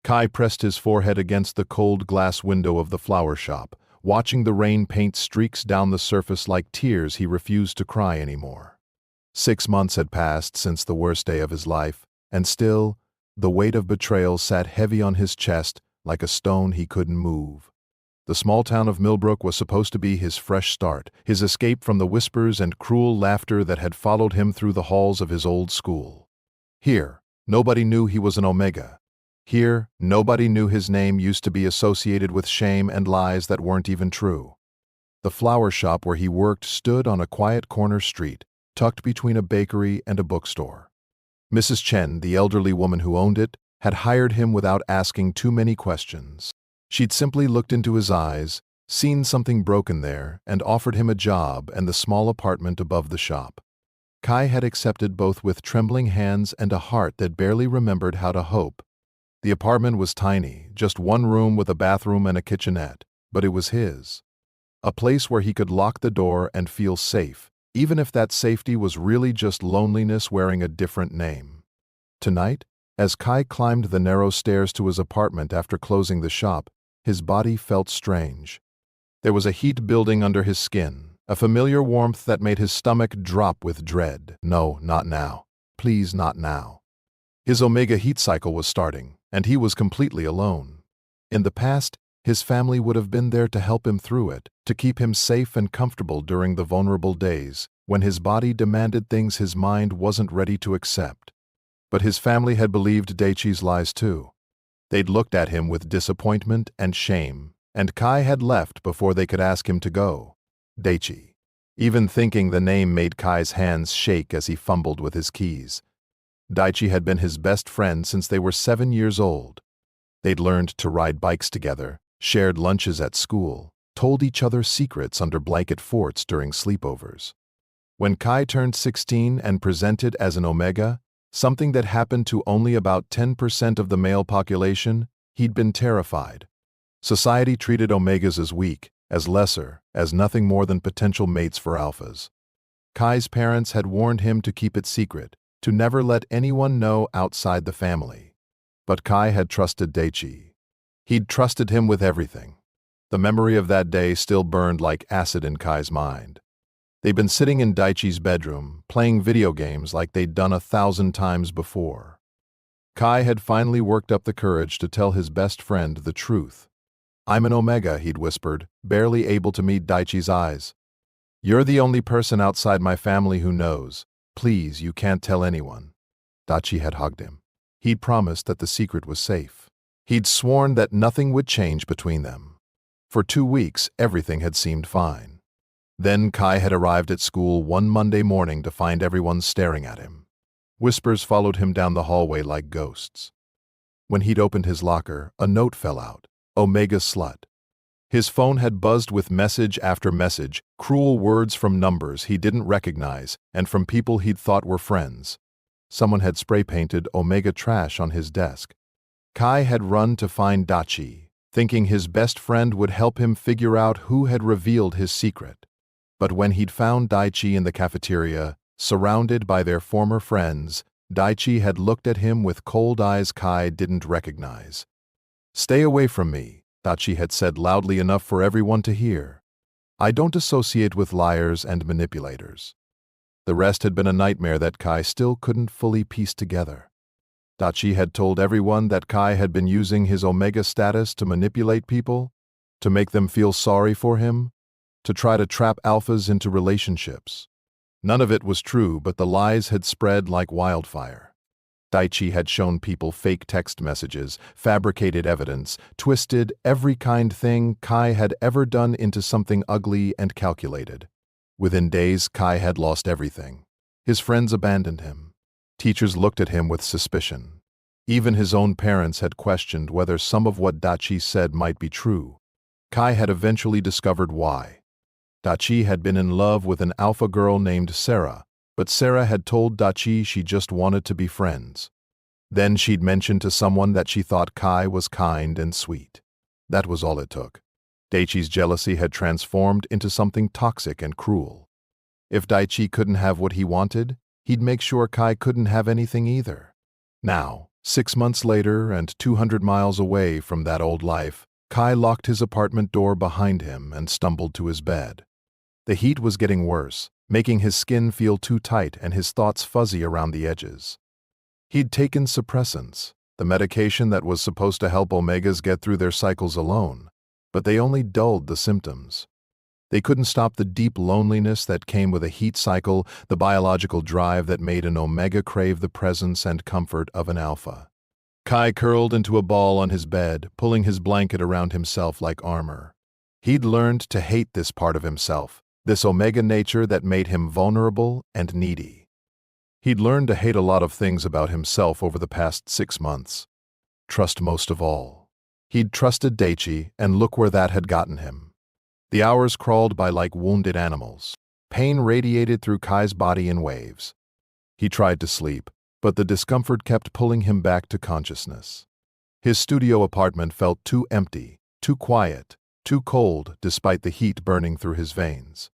Kai pressed his forehead against the cold glass window of the flower shop, watching the rain paint streaks down the surface like tears he refused to cry anymore. 6 months had passed since the worst day of his life, and still, the weight of betrayal sat heavy on his chest like a stone he couldn't move. The small town of Millbrook was supposed to be his fresh start, his escape from the whispers and cruel laughter that had followed him through the halls of his old school. Here, nobody knew he was an Omega. Here, nobody knew his name used to be associated with shame and lies that weren't even true. The flower shop where he worked stood on a quiet corner street, tucked between a bakery and a bookstore. Mrs. Chen, the elderly woman who owned it, had hired him without asking too many questions. She'd simply looked into his eyes, seen something broken there, and offered him a job and the small apartment above the shop. Kai had accepted both with trembling hands and a heart that barely remembered how to hope. The apartment was tiny, just one room with a bathroom and a kitchenette, but it was his. A place where he could lock the door and feel safe, even if that safety was really just loneliness wearing a different name. Tonight, as Kai climbed the narrow stairs to his apartment after closing the shop, his body felt strange. There was a heat building under his skin, a familiar warmth that made his stomach drop with dread. No, not now. Please, not now. His Omega heat cycle was starting, and he was completely alone. In the past, his family would have been there to help him through it, to keep him safe and comfortable during the vulnerable days, when his body demanded things his mind wasn't ready to accept. But his family had believed Daichi's lies too. They'd looked at him with disappointment and shame, and Kai had left before they could ask him to go. Daichi. Even thinking the name made Kai's hands shake as he fumbled with his keys. Daichi had been his best friend since they were 7 years old. They'd learned to ride bikes together, shared lunches at school, told each other secrets under blanket forts during sleepovers. When Kai turned 16 and presented as an Omega, something that happened to only about 10% of the male population, he'd been terrified. Society treated Omegas as weak, as lesser, as nothing more than potential mates for alphas. Kai's parents had warned him to keep it secret, to never let anyone know outside the family. But Kai had trusted Daichi. He'd trusted him with everything. The memory of that day still burned like acid in Kai's mind. They'd been sitting in Daichi's bedroom, playing video games like they'd done 1,000 times before. Kai had finally worked up the courage to tell his best friend the truth. "I'm an Omega," he'd whispered, barely able to meet Daichi's eyes. "You're the only person outside my family who knows. Please, you can't tell anyone." Daichi had hugged him. He'd promised that the secret was safe. He'd sworn that nothing would change between them. For 2 weeks, everything had seemed fine. Then Kai had arrived at school one Monday morning to find everyone staring at him. Whispers followed him down the hallway like ghosts. When he'd opened his locker, a note fell out. Omega slut. His phone had buzzed with message after message, cruel words from numbers he didn't recognize and from people he'd thought were friends. Someone had spray-painted Omega trash on his desk. Kai had run to find Daichi, thinking his best friend would help him figure out who had revealed his secret. But when he'd found Daichi in the cafeteria, surrounded by their former friends, Daichi had looked at him with cold eyes Kai didn't recognize. "Stay away from me," Daichi had said loudly enough for everyone to hear. "I don't associate with liars and manipulators." The rest had been a nightmare that Kai still couldn't fully piece together. Daichi had told everyone that Kai had been using his Omega status to manipulate people, to make them feel sorry for him, to try to trap alphas into relationships. None of it was true, but the lies had spread like wildfire. Daichi had shown people fake text messages, fabricated evidence, twisted every kind thing Kai had ever done into something ugly and calculated. Within days, Kai had lost everything. His friends abandoned him. Teachers looked at him with suspicion. Even his own parents had questioned whether some of what Daichi said might be true. Kai had eventually discovered why. Daichi had been in love with an alpha girl named Sarah, but Sarah had told Daichi she just wanted to be friends. Then she'd mentioned to someone that she thought Kai was kind and sweet. That was all it took. Daichi's jealousy had transformed into something toxic and cruel. If Daichi couldn't have what he wanted, he'd make sure Kai couldn't have anything either. Now, 6 months later, and 200 miles away from that old life, Kai locked his apartment door behind him and stumbled to his bed. The heat was getting worse, making his skin feel too tight and his thoughts fuzzy around the edges. He'd taken suppressants, the medication that was supposed to help omegas get through their cycles alone, but they only dulled the symptoms. They couldn't stop the deep loneliness that came with a heat cycle, the biological drive that made an omega crave the presence and comfort of an alpha. Kai curled into a ball on his bed, pulling his blanket around himself like armor. He'd learned to hate this part of himself, this omega nature that made him vulnerable and needy. He'd learned to hate a lot of things about himself over the past 6 months. Trust most of all. He'd trusted Daichi, and look where that had gotten him. The hours crawled by like wounded animals. Pain radiated through Kai's body in waves. He tried to sleep, but the discomfort kept pulling him back to consciousness. His studio apartment felt too empty, too quiet, too cold despite the heat burning through his veins.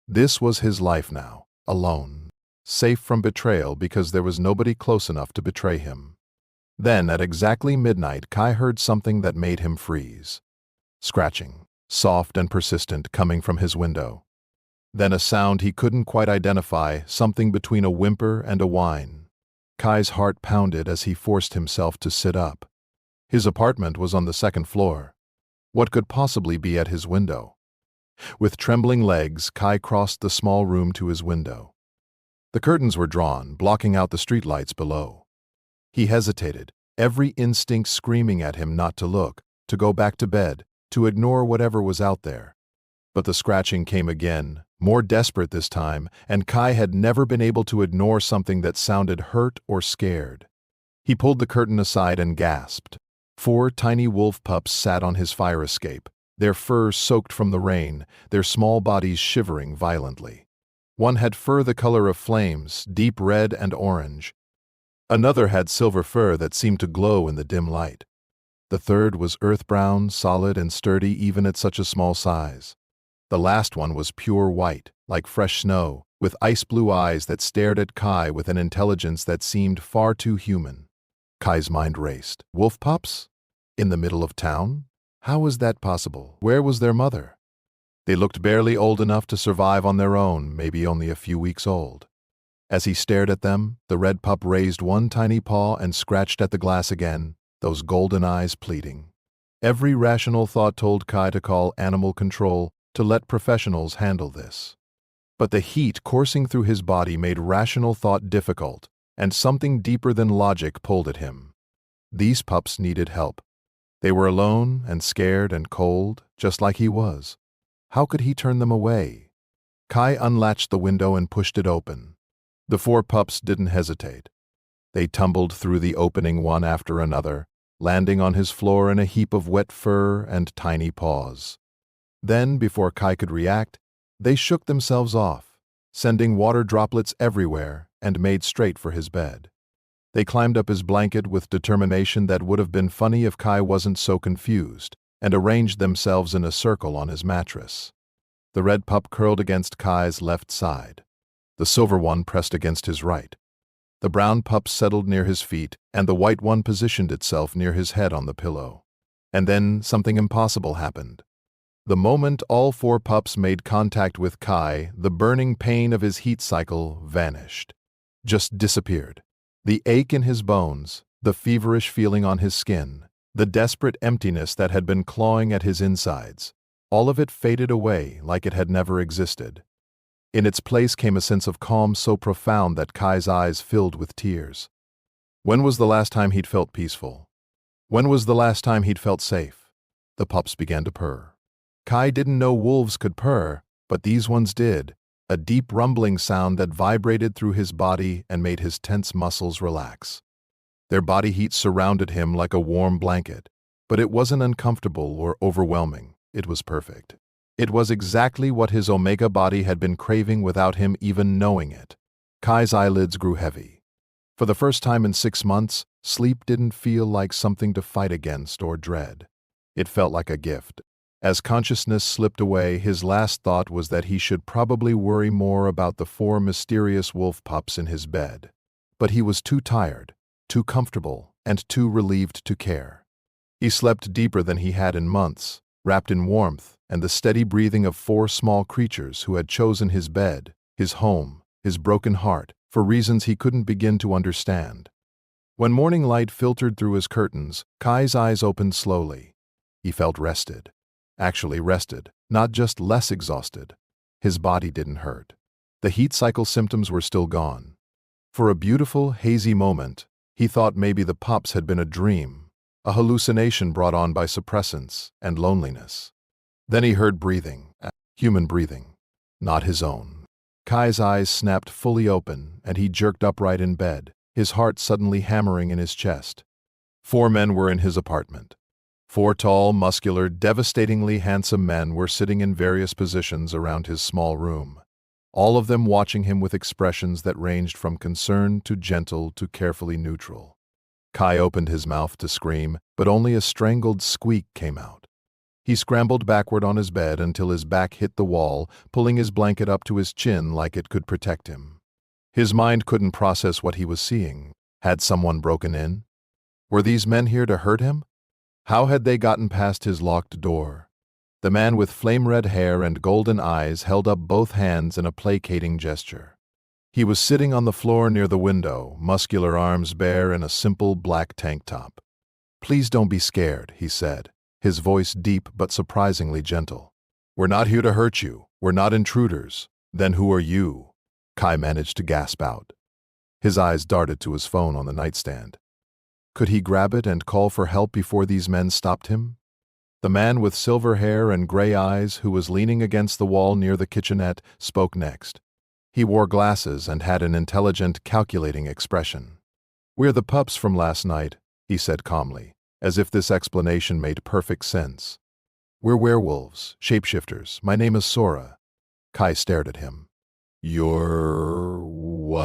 This was his life now, alone, safe from betrayal because there was nobody close enough to betray him. Then, at exactly midnight, Kai heard something that made him freeze. Scratching, soft and persistent, coming from his window. Then a sound he couldn't quite identify, something between a whimper and a whine. Kai's heart pounded as he forced himself to sit up. His apartment was on the 2nd floor. What could possibly be at his window? With trembling legs, Kai crossed the small room to his window. The curtains were drawn, blocking out the streetlights below. He hesitated, every instinct screaming at him not to look, to go back to bed, to ignore whatever was out there. But the scratching came again, more desperate this time, and Kai had never been able to ignore something that sounded hurt or scared. He pulled the curtain aside and gasped. 4 tiny wolf pups sat on his fire escape, their fur soaked from the rain, their small bodies shivering violently. One had fur the color of flames, deep red and orange. Another had silver fur that seemed to glow in the dim light. The third was earth brown, solid and sturdy even at such a small size. The last one was pure white, like fresh snow, with ice-blue eyes that stared at Kai with an intelligence that seemed far too human. Kai's mind raced. Wolf pups? In the middle of town? How was that possible? Where was their mother? They looked barely old enough to survive on their own, maybe only a few weeks old. As he stared at them, the red pup raised one tiny paw and scratched at the glass again, those golden eyes pleading. Every rational thought told Kai to call animal control, to let professionals handle this. But the heat coursing through his body made rational thought difficult, and something deeper than logic pulled at him. These pups needed help. They were alone and scared and cold, just like he was. How could he turn them away? Kai unlatched the window and pushed it open. The 4 pups didn't hesitate. They tumbled through the opening one after another, landing on his floor in a heap of wet fur and tiny paws. Then, before Kai could react, they shook themselves off, sending water droplets everywhere, and made straight for his bed. They climbed up his blanket with determination that would have been funny if Kai wasn't so confused, and arranged themselves in a circle on his mattress. The red pup curled against Kai's left side. The silver one pressed against his right. The brown pup settled near his feet, and the white one positioned itself near his head on the pillow. And then something impossible happened. The moment all 4 pups made contact with Kai, the burning pain of his heat cycle vanished. Just disappeared. The ache in his bones, the feverish feeling on his skin, the desperate emptiness that had been clawing at his insides, all of it faded away like it had never existed. In its place came a sense of calm so profound that Kai's eyes filled with tears. When was the last time he'd felt peaceful? When was the last time he'd felt safe? The pups began to purr. Kai didn't know wolves could purr, but these ones did, a deep rumbling sound that vibrated through his body and made his tense muscles relax. Their body heat surrounded him like a warm blanket, but it wasn't uncomfortable or overwhelming. It was perfect. It was exactly what his omega body had been craving without him even knowing it. Kai's eyelids grew heavy. For the first time in 6 months, sleep didn't feel like something to fight against or dread. It felt like a gift. As consciousness slipped away, his last thought was that he should probably worry more about the 4 mysterious wolf pups in his bed. But he was too tired, too comfortable, and too relieved to care. He slept deeper than he had in months, wrapped in warmth and the steady breathing of 4 small creatures who had chosen his bed, his home, his broken heart, for reasons he couldn't begin to understand. When morning light filtered through his curtains, Kai's eyes opened slowly. He felt rested. Actually rested, not just less exhausted. His body didn't hurt. The heat cycle symptoms were still gone. For a beautiful, hazy moment, he thought maybe the pups had been a dream, a hallucination brought on by suppressants and loneliness. Then he heard breathing, human breathing, not his own. Kai's eyes snapped fully open, and he jerked upright in bed, his heart suddenly hammering in his chest. 4 men were in his apartment. 4 tall, muscular, devastatingly handsome men were sitting in various positions around his small room, all of them watching him with expressions that ranged from concern to gentle to carefully neutral. Kai opened his mouth to scream, but only a strangled squeak came out. He scrambled backward on his bed until his back hit the wall, pulling his blanket up to his chin like it could protect him. His mind couldn't process what he was seeing. Had someone broken in? Were these men here to hurt him? How had they gotten past his locked door? The man with flame-red hair and golden eyes held up both hands in a placating gesture. He was sitting on the floor near the window, muscular arms bare in a simple black tank top. "Please don't be scared," he said, his voice deep but surprisingly gentle. "We're not here to hurt you. We're not intruders. Then who are you?" Kai managed to gasp out. His eyes darted to his phone on the nightstand. Could he grab it and call for help before these men stopped him? The man with silver hair and gray eyes, who was leaning against the wall near the kitchenette, spoke next. He wore glasses and had an intelligent, calculating expression. "We're the pups from last night," he said calmly, as if this explanation made perfect sense. "We're werewolves, shapeshifters. My name is Sora." Kai stared at him. "You're what?"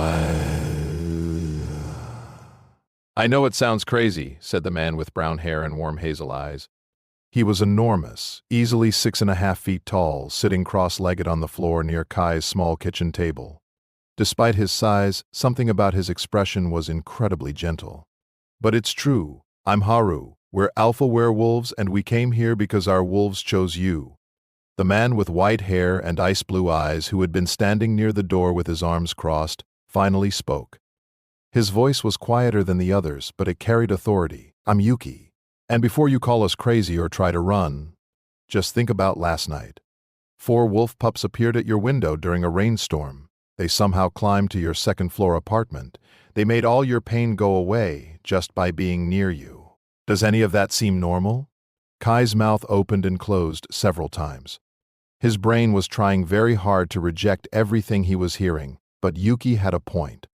"I know it sounds crazy," said the man with brown hair and warm hazel eyes. He was enormous, easily 6.5 feet tall, sitting cross-legged on the floor near Kai's small kitchen table. Despite his size, something about his expression was incredibly gentle. "But it's true. I'm Haru. We're alpha werewolves, and we came here because our wolves chose you." The man with white hair and ice-blue eyes, who had been standing near the door with his arms crossed, finally spoke. His voice was quieter than the others, but it carried authority. "I'm Yuki. And before you call us crazy or try to run, just think about last night. 4 wolf pups appeared at your window during a rainstorm. They somehow climbed to your second-floor apartment. They made all your pain go away just by being near you. Does any of that seem normal?" Kai's mouth opened and closed several times. His brain was trying very hard to reject everything he was hearing, but Yuki had a point.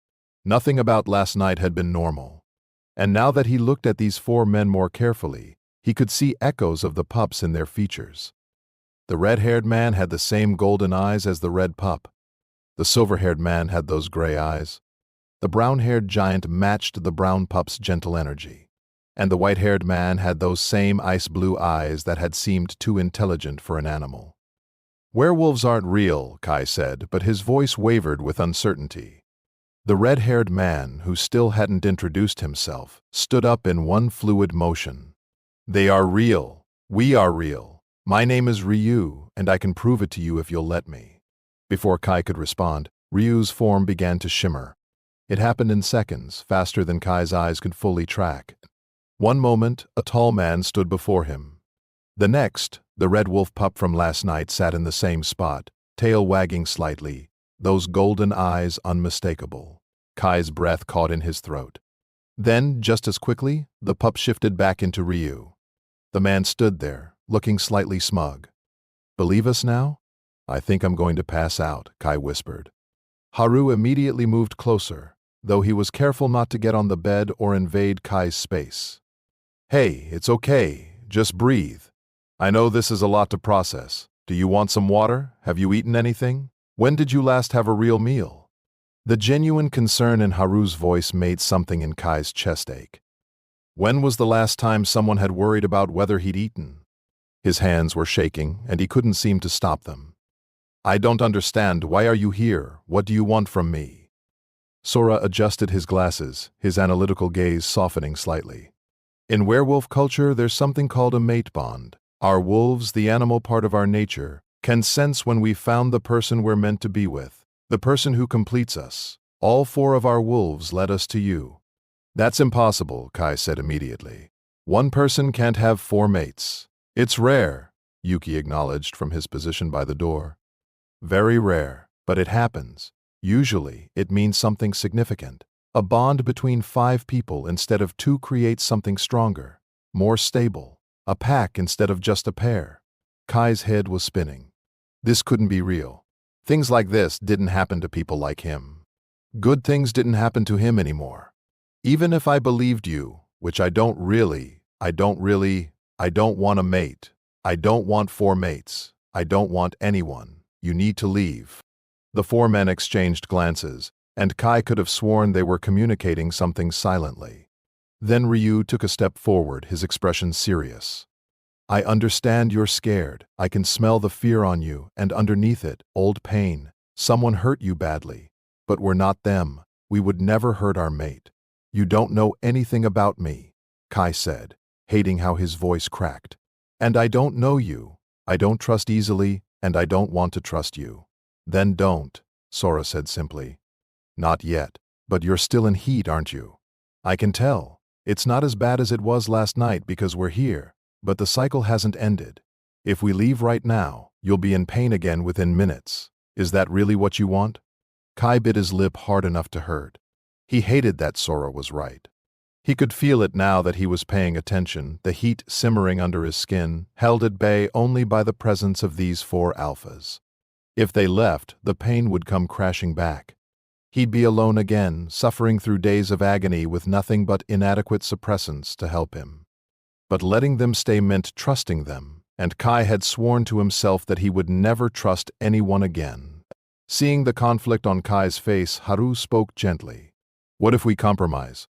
Nothing about last night had been normal. And now that he looked at these 4 men more carefully, he could see echoes of the pups in their features. The red-haired man had the same golden eyes as the red pup. The silver-haired man had those gray eyes. The brown-haired giant matched the brown pup's gentle energy. And the white-haired man had those same ice-blue eyes that had seemed too intelligent for an animal. "Werewolves aren't real," Kai said, but his voice wavered with uncertainty. The red-haired man, who still hadn't introduced himself, stood up in one fluid motion. "They are real. We are real. My name is Ryu, and I can prove it to you if you'll let me." Before Kai could respond, Ryu's form began to shimmer. It happened in seconds, faster than Kai's eyes could fully track. One moment, a tall man stood before him. The next, the red wolf pup from last night sat in the same spot, tail wagging slightly, those golden eyes unmistakable. Kai's breath caught in his throat. Then, just as quickly, the pup shifted back into Ryu. The man stood there, looking slightly smug. "Believe us now?" "I think I'm going to pass out," Kai whispered. Haru immediately moved closer, though he was careful not to get on the bed or invade Kai's space. "Hey, it's okay. Just breathe. I know this is a lot to process. Do you want some water? Have you eaten anything? When did you last have a real meal?" The genuine concern in Haru's voice made something in Kai's chest ache. When was the last time someone had worried about whether he'd eaten? His hands were shaking, and he couldn't seem to stop them. "I don't understand. Why are you here? What do you want from me?" Sora adjusted his glasses, his analytical gaze softening slightly. In werewolf culture, there's something called a mate bond. Our wolves, the animal part of our nature, can sense when we've found the person we're meant to be with, the person who completes us. All 4 of our wolves led us to you. That's impossible, Kai said immediately. One person can't have 4 mates. It's rare, Yuki acknowledged from his position by the door. Very rare, but it happens. Usually, it means something significant. A bond between 5 people instead of 2 creates something stronger, more stable. A pack instead of just a pair. Kai's head was spinning. This couldn't be real. Things like this didn't happen to people like him. Good things didn't happen to him anymore. Even if I believed you, which I don't want a mate. I don't want 4 mates. I don't want anyone. You need to leave. The 4 men exchanged glances, and Kai could have sworn they were communicating something silently. Then Ryu took a step forward, his expression serious. I understand you're scared. I can smell the fear on you, and underneath it, old pain. Someone hurt you badly. But we're not them. We would never hurt our mate. You don't know anything about me, Kai said, hating how his voice cracked. And I don't know you. I don't trust easily, and I don't want to trust you. Then don't, Sora said simply. Not yet, but you're still in heat, aren't you? I can tell. It's not as bad as it was last night because we're here, but the cycle hasn't ended. If we leave right now, you'll be in pain again within minutes. Is that really what you want? Kai bit his lip hard enough to hurt. He hated that Sora was right. He could feel it now that he was paying attention, the heat simmering under his skin, held at bay only by the presence of these 4 alphas. If they left, the pain would come crashing back. He'd be alone again, suffering through days of agony with nothing but inadequate suppressants to help him. But letting them stay meant trusting them, and Kai had sworn to himself that he would never trust anyone again. Seeing the conflict on Kai's face, Haru spoke gently. What if we compromise?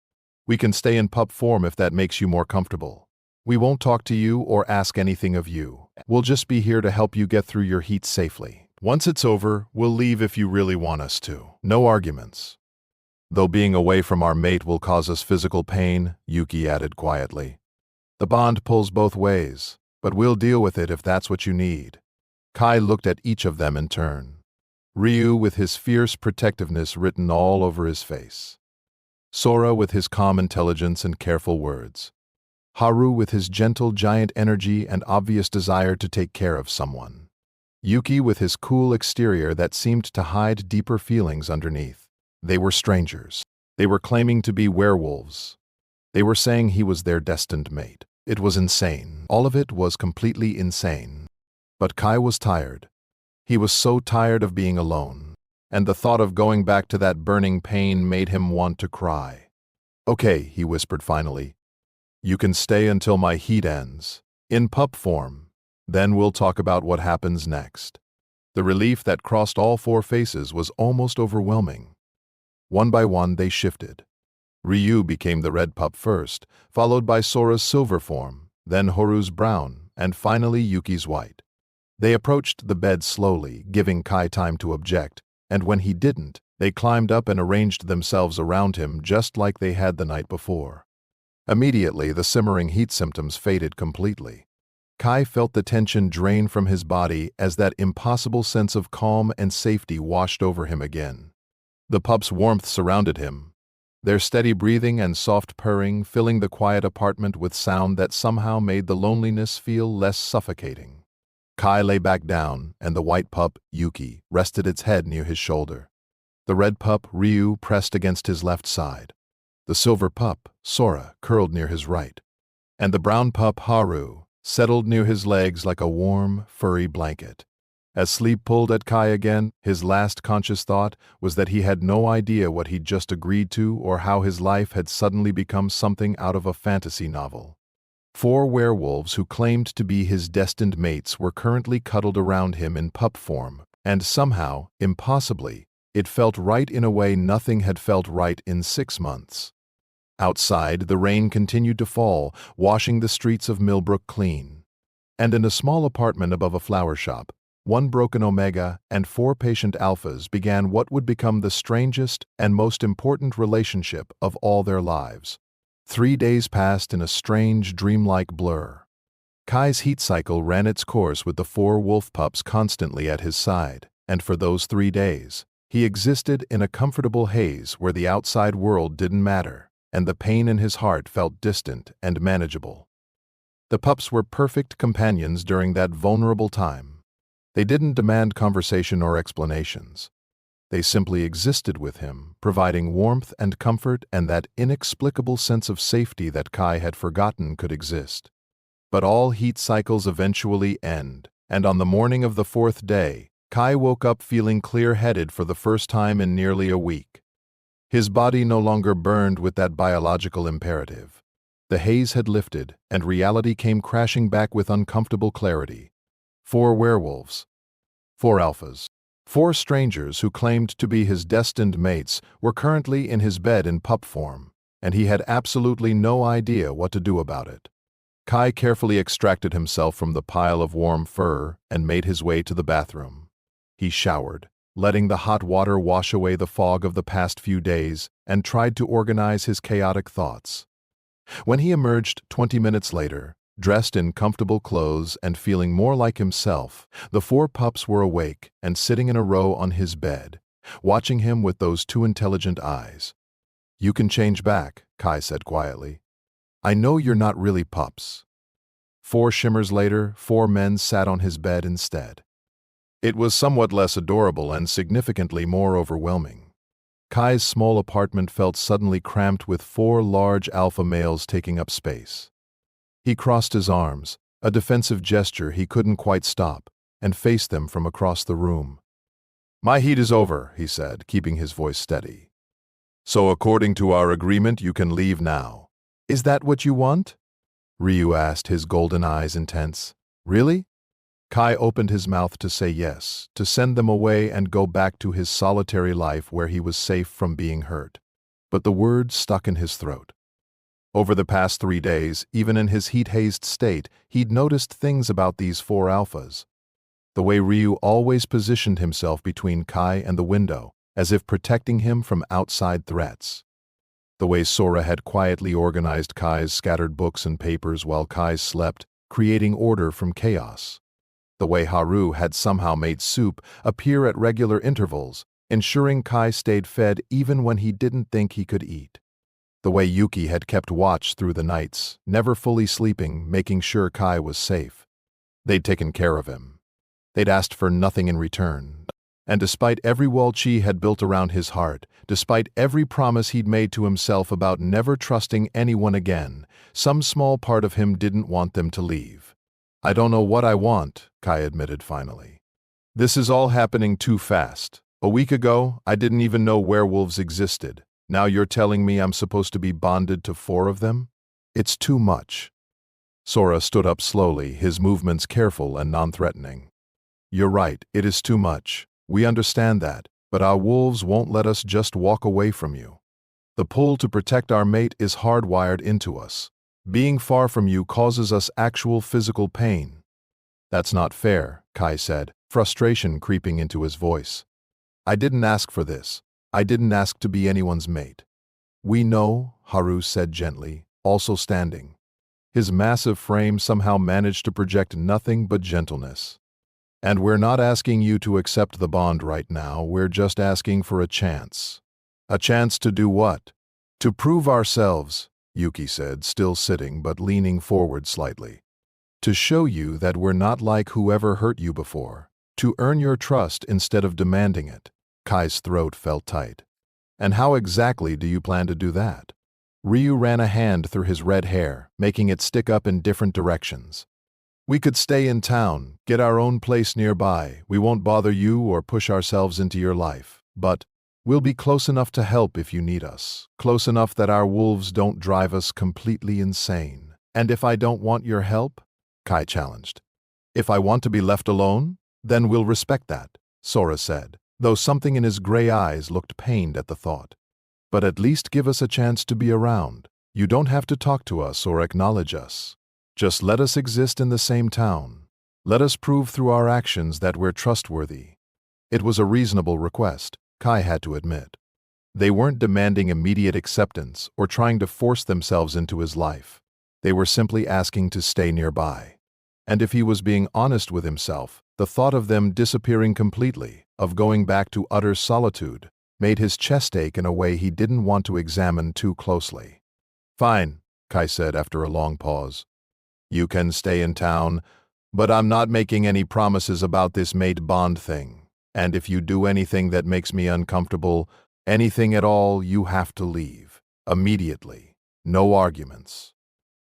We can stay in pup form if that makes you more comfortable. We won't talk to you or ask anything of you. We'll just be here to help you get through your heat safely. Once it's over, we'll leave if you really want us to. No arguments. Though being away from our mate will cause us physical pain, Yuki added quietly. The bond pulls both ways, but we'll deal with it if that's what you need. Kai looked at each of them in turn. Ryu with his fierce protectiveness written all over his face. Sora with his calm intelligence and careful words. Haru with his gentle giant energy and obvious desire to take care of someone. Yuki with his cool exterior that seemed to hide deeper feelings underneath. They were strangers. They were claiming to be werewolves. They were saying he was their destined mate. It was insane. All of it was completely insane. But Kai was tired. He was so tired of being alone, and the thought of going back to that burning pain made him want to cry. Okay, he whispered finally. You can stay until my heat ends. In pup form. Then we'll talk about what happens next. The relief that crossed all 4 faces was almost overwhelming. One by one, they shifted. Ryu became the red pup first, followed by Sora's silver form, then Haru's brown, and finally Yuki's white. They approached the bed slowly, giving Kai time to object, and when he didn't, they climbed up and arranged themselves around him just like they had the night before. Immediately, the simmering heat symptoms faded completely. Kai felt the tension drain from his body as that impossible sense of calm and safety washed over him again. The pup's warmth surrounded him, their steady breathing and soft purring filling the quiet apartment with sound that somehow made the loneliness feel less suffocating. Kai lay back down, and the white pup, Yuki, rested its head near his shoulder. The red pup, Ryu, pressed against his left side. The silver pup, Sora, curled near his right. And the brown pup, Haru, settled near his legs like a warm, furry blanket. As sleep pulled at Kai again, his last conscious thought was that he had no idea what he'd just agreed to or how his life had suddenly become something out of a fantasy novel. 4 werewolves who claimed to be his destined mates were currently cuddled around him in pup form, and somehow, impossibly, it felt right in a way nothing had felt right in 6 months. Outside, the rain continued to fall, washing the streets of Millbrook clean. And in a small apartment above a flower shop, one broken omega, and 4 patient alphas began what would become the strangest and most important relationship of all their lives. 3 days passed in a strange, dreamlike blur. Kai's heat cycle ran its course with the 4 wolf pups constantly at his side, and for those 3 days, he existed in a comfortable haze where the outside world didn't matter, and the pain in his heart felt distant and manageable. The pups were perfect companions during that vulnerable time. They didn't demand conversation or explanations. They simply existed with him, providing warmth and comfort and that inexplicable sense of safety that Kai had forgotten could exist. But all heat cycles eventually end, and on the morning of the 4th day, Kai woke up feeling clear-headed for the first time in nearly a week. His body no longer burned with that biological imperative. The haze had lifted, and reality came crashing back with uncomfortable clarity. 4 werewolves, 4 alphas, 4 strangers who claimed to be his destined mates were currently in his bed in pup form, and he had absolutely no idea what to do about it. Kai carefully extracted himself from the pile of warm fur and made his way to the bathroom. He showered, letting the hot water wash away the fog of the past few days, and tried to organize his chaotic thoughts. When he emerged 20 minutes later, dressed in comfortable clothes and feeling more like himself, the 4 pups were awake and sitting in a row on his bed, watching him with those 2 intelligent eyes. "You can change back," Kai said quietly. "I know you're not really pups." 4 shimmers later, 4 men sat on his bed instead. It was somewhat less adorable and significantly more overwhelming. Kai's small apartment felt suddenly cramped with 4 large alpha males taking up space. He crossed his arms, a defensive gesture he couldn't quite stop, and faced them from across the room. "My heat is over," he said, keeping his voice steady. "So according to our agreement, you can leave now." "Is that what you want?" Ryu asked, his golden eyes intense. "Really?" Kai opened his mouth to say yes, to send them away and go back to his solitary life where he was safe from being hurt. But the words stuck in his throat. Over the past 3 days, even in his heat-hazed state, he'd noticed things about these 4 alphas. The way Ryu always positioned himself between Kai and the window, as if protecting him from outside threats. The way Sora had quietly organized Kai's scattered books and papers while Kai slept, creating order from chaos. The way Haru had somehow made soup appear at regular intervals, ensuring Kai stayed fed even when he didn't think he could eat. The way Yuki had kept watch through the nights, never fully sleeping, making sure Kai was safe. They'd taken care of him. They'd asked for nothing in return. And despite every wall Chi had built around his heart, despite every promise he'd made to himself about never trusting anyone again, some small part of him didn't want them to leave. "I don't know what I want," Kai admitted finally. "This is all happening too fast. A week ago, I didn't even know werewolves existed. Now you're telling me I'm supposed to be bonded to 4 of them? It's too much." Sora stood up slowly, his movements careful and non-threatening. "You're right, it is too much. We understand that, but our wolves won't let us just walk away from you. The pull to protect our mate is hardwired into us. Being far from you causes us actual physical pain." "That's not fair," Kai said, frustration creeping into his voice. "I didn't ask for this. I didn't ask to be anyone's mate." "We know," Haru said gently, also standing. His massive frame somehow managed to project nothing but gentleness. "And we're not asking you to accept the bond right now, we're just asking for a chance." "A chance to do what?" "To prove ourselves," Yuki said, still sitting but leaning forward slightly. "To show you that we're not like whoever hurt you before. To earn your trust instead of demanding it." Kai's throat felt tight. "And how exactly do you plan to do that?" Ryu ran a hand through his red hair, making it stick up in different directions. "We could stay in town, get our own place nearby. We won't bother you or push ourselves into your life. But we'll be close enough to help if you need us. Close enough that our wolves don't drive us completely insane." "And if I don't want your help?" Kai challenged. "If I want to be left alone? Then we'll respect that," Sora said, though something in his gray eyes looked pained at the thought. "But at least give us a chance to be around. You don't have to talk to us or acknowledge us. Just let us exist in the same town. Let us prove through our actions that we're trustworthy. It was a reasonable request, Kai had to admit. They weren't demanding immediate acceptance or trying to force themselves into his life. They were simply asking to stay nearby. And if he was being honest with himself, the thought of them disappearing completely, of going back to utter solitude, made his chest ache in a way he didn't want to examine too closely. "Fine," Kai said after a long pause. "You can stay in town, but I'm not making any promises about this mate bond thing. And if you do anything that makes me uncomfortable, anything at all, you have to leave. Immediately. No arguments."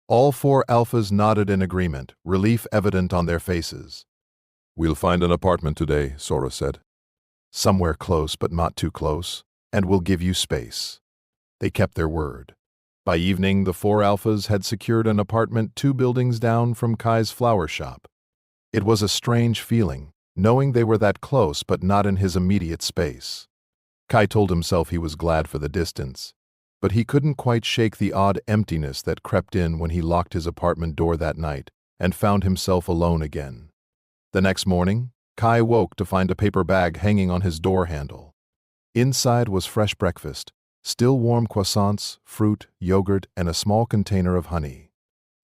All four alphas nodded in agreement, relief evident on their faces. "We'll find an apartment today," Sora said. "Somewhere close but not too close, and we'll give you space." They kept their word. By evening, the four alphas had secured an apartment 2 buildings down from Kai's flower shop. It was a strange feeling, knowing they were that close but not in his immediate space. Kai told himself he was glad for the distance, but he couldn't quite shake the odd emptiness that crept in when he locked his apartment door that night and found himself alone again. The next morning, Kai woke to find a paper bag hanging on his door handle. Inside was fresh breakfast, still warm croissants, fruit, yogurt, and a small container of honey.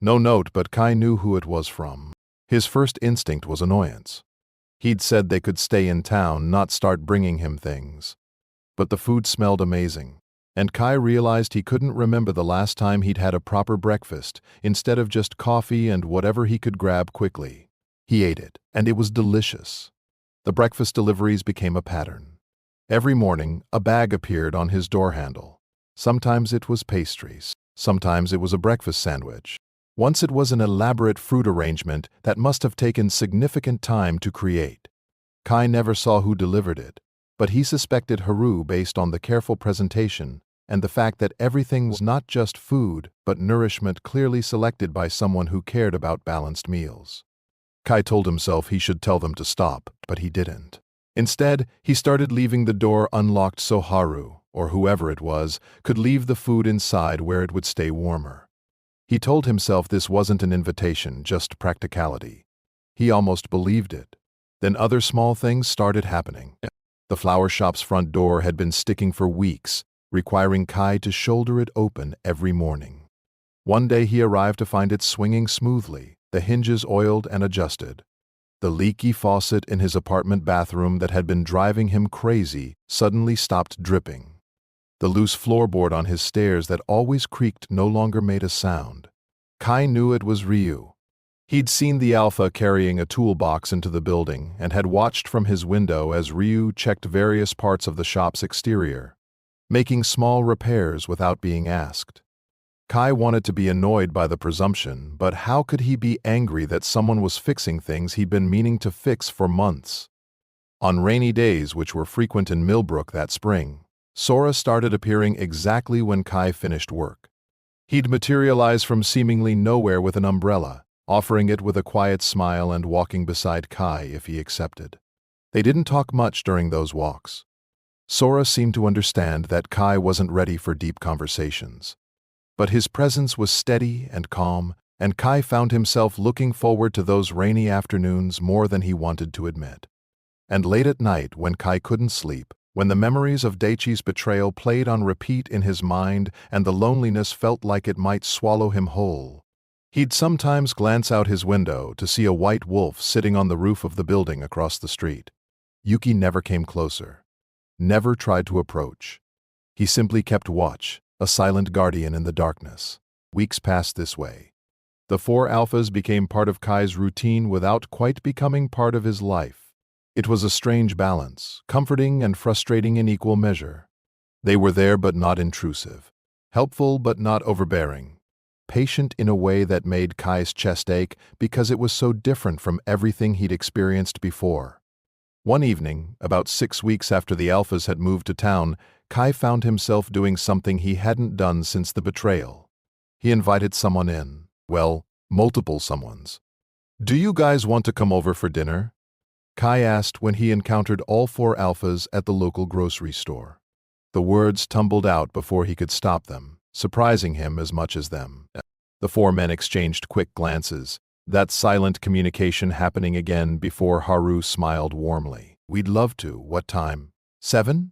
No note, but Kai knew who it was from. His first instinct was annoyance. He'd said they could stay in town, not start bringing him things. But the food smelled amazing, and Kai realized he couldn't remember the last time he'd had a proper breakfast instead of just coffee and whatever he could grab quickly. He ate it, and it was delicious. The breakfast deliveries became a pattern. Every morning, a bag appeared on his door handle. Sometimes it was pastries, sometimes it was a breakfast sandwich. Once it was an elaborate fruit arrangement that must have taken significant time to create. Kai never saw who delivered it, but he suspected Haru based on the careful presentation and the fact that everything was not just food but nourishment clearly selected by someone who cared about balanced meals. Kai told himself he should tell them to stop, but he didn't. Instead, he started leaving the door unlocked so Haru, or whoever it was, could leave the food inside where it would stay warmer. He told himself this wasn't an invitation, just practicality. He almost believed it. Then other small things started happening. The flower shop's front door had been sticking for weeks, requiring Kai to shoulder it open every morning. One day he arrived to find it swinging smoothly, the hinges oiled and adjusted. The leaky faucet in his apartment bathroom that had been driving him crazy suddenly stopped dripping. The loose floorboard on his stairs that always creaked no longer made a sound. Kai knew it was Ryu. He'd seen the Alpha carrying a toolbox into the building and had watched from his window as Ryu checked various parts of the shop's exterior, making small repairs without being asked. Kai wanted to be annoyed by the presumption, but how could he be angry that someone was fixing things he'd been meaning to fix for months? On rainy days, which were frequent in Millbrook that spring, Sora started appearing exactly when Kai finished work. He'd materialize from seemingly nowhere with an umbrella, offering it with a quiet smile and walking beside Kai if he accepted. They didn't talk much during those walks. Sora seemed to understand that Kai wasn't ready for deep conversations. But his presence was steady and calm, and Kai found himself looking forward to those rainy afternoons more than he wanted to admit. And late at night, when Kai couldn't sleep, when the memories of Daichi's betrayal played on repeat in his mind and the loneliness felt like it might swallow him whole, he'd sometimes glance out his window to see a white wolf sitting on the roof of the building across the street. Yuki never came closer, never tried to approach. He simply kept watch, a silent guardian in the darkness. Weeks passed this way. The four alphas became part of Kai's routine without quite becoming part of his life. It was a strange balance, comforting and frustrating in equal measure. They were there but not intrusive, helpful but not overbearing, patient in a way that made Kai's chest ache because it was so different from everything he'd experienced before. One evening, about 6 weeks after the alphas had moved to town, Kai found himself doing something he hadn't done since the betrayal. He invited someone in. Well, multiple someones. "Do you guys want to come over for dinner?" Kai asked when he encountered all four alphas at the local grocery store. The words tumbled out before he could stop them, surprising him as much as them. The four men exchanged quick glances, That silent communication happening again before Haru smiled warmly. We'd love to. What time? 7?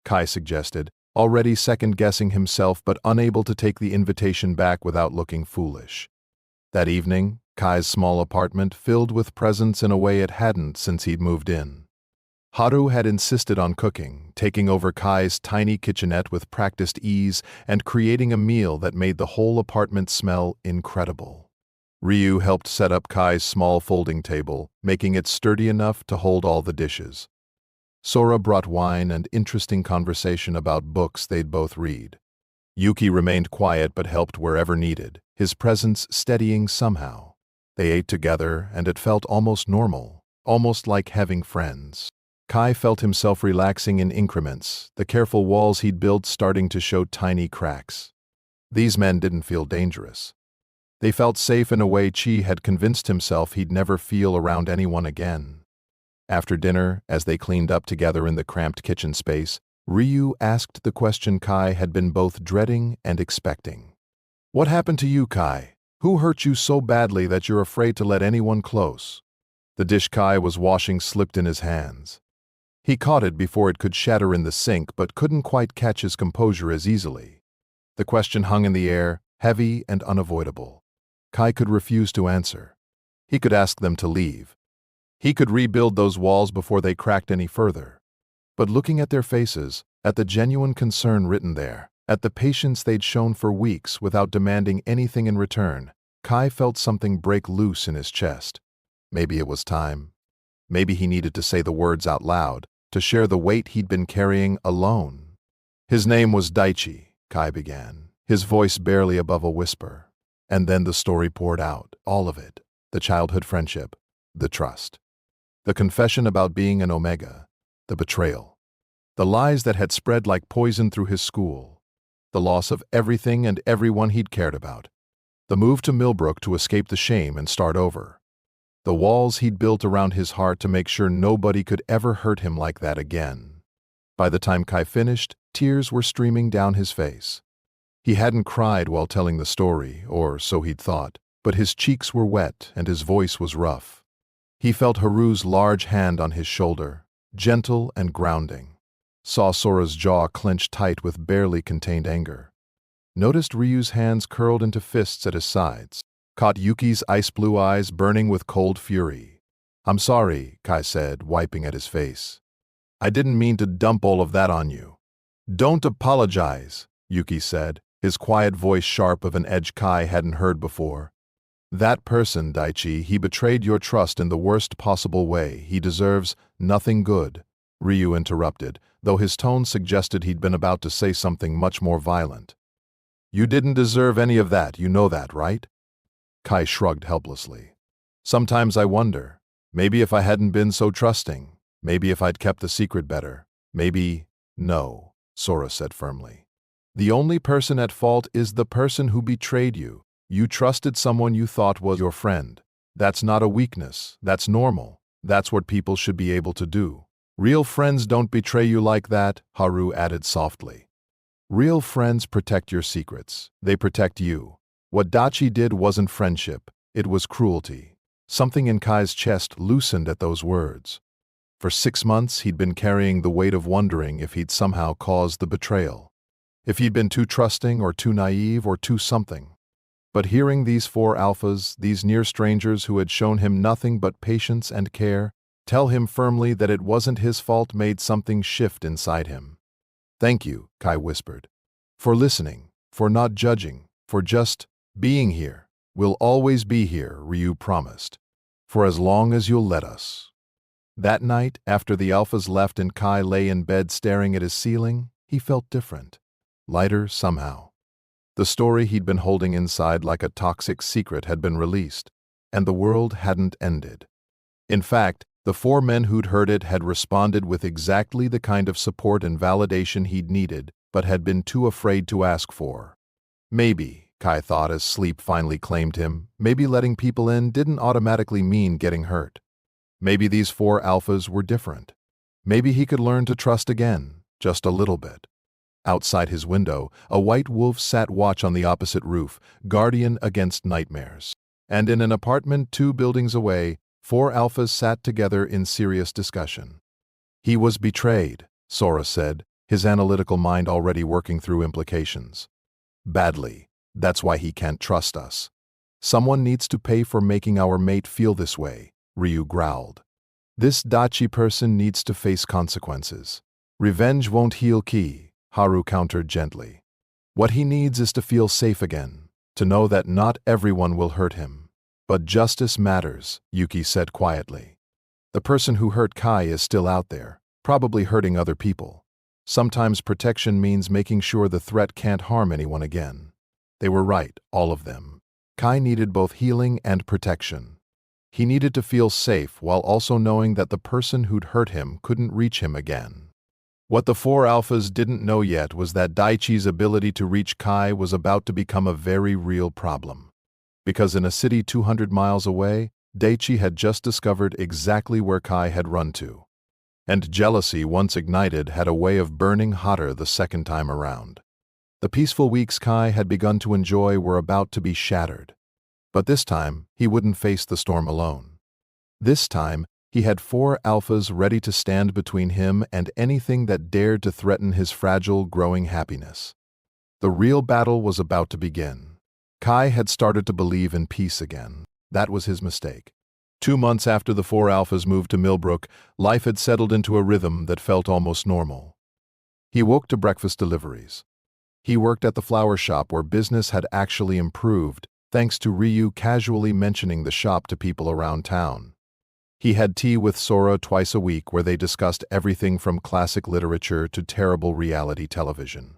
Kai suggested, already second-guessing himself but unable to take the invitation back without looking foolish. That evening, Kai's small apartment filled with presents in a way it hadn't since he'd moved in. Haru had insisted on cooking, taking over Kai's tiny kitchenette with practiced ease and creating a meal that made the whole apartment smell incredible. Ryu helped set up Kai's small folding table, making it sturdy enough to hold all the dishes. Sora brought wine and interesting conversation about books they'd both read. Yuki remained quiet but helped wherever needed, his presence steadying somehow. They ate together and it felt almost normal, almost like having friends. Kai felt himself relaxing in increments, the careful walls he'd built starting to show tiny cracks. These men didn't feel dangerous. They felt safe in a way Chi had convinced himself he'd never feel around anyone again. After dinner, as they cleaned up together in the cramped kitchen space, Ryu asked the question Kai had been both dreading and expecting. What happened to you, Kai? Who hurt you so badly that you're afraid to let anyone close? The dish Kai was washing slipped in his hands. He caught it before it could shatter in the sink but couldn't quite catch his composure as easily. The question hung in the air, heavy and unavoidable. Kai could refuse to answer. He could ask them to leave. He could rebuild those walls before they cracked any further. But looking at their faces, at the genuine concern written there, at the patience they'd shown for weeks without demanding anything in return, Kai felt something break loose in his chest. Maybe it was time. Maybe he needed to say the words out loud, to share the weight he'd been carrying alone. His name was Daichi, Kai began, his voice barely above a whisper. And then the story poured out, all of it. The childhood friendship, the trust. The confession about being an Omega, the betrayal. The lies that had spread like poison through his school. The loss of everything and everyone he'd cared about. The move to Millbrook to escape the shame and start over. The walls he'd built around his heart to make sure nobody could ever hurt him like that again. By the time Kai finished, tears were streaming down his face. He hadn't cried while telling the story, or so he'd thought, but his cheeks were wet and his voice was rough. He felt Haru's large hand on his shoulder, gentle and grounding. Saw Sora's jaw clench tight with barely contained anger. Noticed Ryu's hands curled into fists at his sides. Caught Yuki's ice-blue eyes burning with cold fury. I'm sorry, Kai said, wiping at his face. I didn't mean to dump all of that on you. Don't apologize, Yuki said, his quiet voice sharp of an edge Kai hadn't heard before. That person, Daichi, he betrayed your trust in the worst possible way. He deserves nothing good, Ryu interrupted, though his tone suggested he'd been about to say something much more violent. You didn't deserve any of that, you know that, right? Kai shrugged helplessly. Sometimes I wonder, maybe if I hadn't been so trusting, maybe if I'd kept the secret better, maybe… No, Sora said firmly. The only person at fault is the person who betrayed you. You trusted someone you thought was your friend. That's not a weakness, that's normal. That's what people should be able to do. Real friends don't betray you like that, Haru added softly. Real friends protect your secrets. They protect you. What Dachi did wasn't friendship, it was cruelty. Something in Kai's chest loosened at those words. For 6 months he'd been carrying the weight of wondering if he'd somehow caused the betrayal. If he'd been too trusting or too naive or too something. But hearing these 4 alphas, these near strangers who had shown him nothing but patience and care, tell him firmly that it wasn't his fault made something shift inside him. Thank you, Kai whispered. For listening, for not judging, for just being here. We'll always be here, Ryu promised. For as long as you'll let us. That night, after the alphas left and Kai lay in bed staring at his ceiling, he felt different. Lighter somehow. The story he'd been holding inside like a toxic secret had been released, and the world hadn't ended. In fact, the 4 men who'd heard it had responded with exactly the kind of support and validation he'd needed, but had been too afraid to ask for. Maybe, Kai thought as sleep finally claimed him, maybe letting people in didn't automatically mean getting hurt. Maybe these 4 alphas were different. Maybe he could learn to trust again, just a little bit. Outside his window, a white wolf sat watch on the opposite roof, guardian against nightmares. And in an apartment 2 buildings away, 4 alphas sat together in serious discussion. He was betrayed, Sora said, his analytical mind already working through implications. Badly. That's why he can't trust us. Someone needs to pay for making our mate feel this way, Ryu growled. This Dachi person needs to face consequences. Revenge won't heal Ki, Haru countered gently. What he needs is to feel safe again, to know that not everyone will hurt him. But justice matters, Yuki said quietly. The person who hurt Kai is still out there, probably hurting other people. Sometimes protection means making sure the threat can't harm anyone again. They were right, all of them. Kai needed both healing and protection. He needed to feel safe while also knowing that the person who'd hurt him couldn't reach him again. What the 4 alphas didn't know yet was that Daichi's ability to reach Kai was about to become a very real problem. Because in a city 200 miles away, Daichi had just discovered exactly where Kai had run to. And jealousy, once ignited, had a way of burning hotter the second time around. The peaceful weeks Kai had begun to enjoy were about to be shattered. But this time, he wouldn't face the storm alone. This time, he had 4 alphas ready to stand between him and anything that dared to threaten his fragile, growing happiness. The real battle was about to begin. Kai had started to believe in peace again. That was his mistake. 2 months after the 4 alphas moved to Millbrook, life had settled into a rhythm that felt almost normal. He woke to breakfast deliveries. He worked at the flower shop where business had actually improved, thanks to Ryu casually mentioning the shop to people around town. He had tea with Sora twice a week where they discussed everything from classic literature to terrible reality television.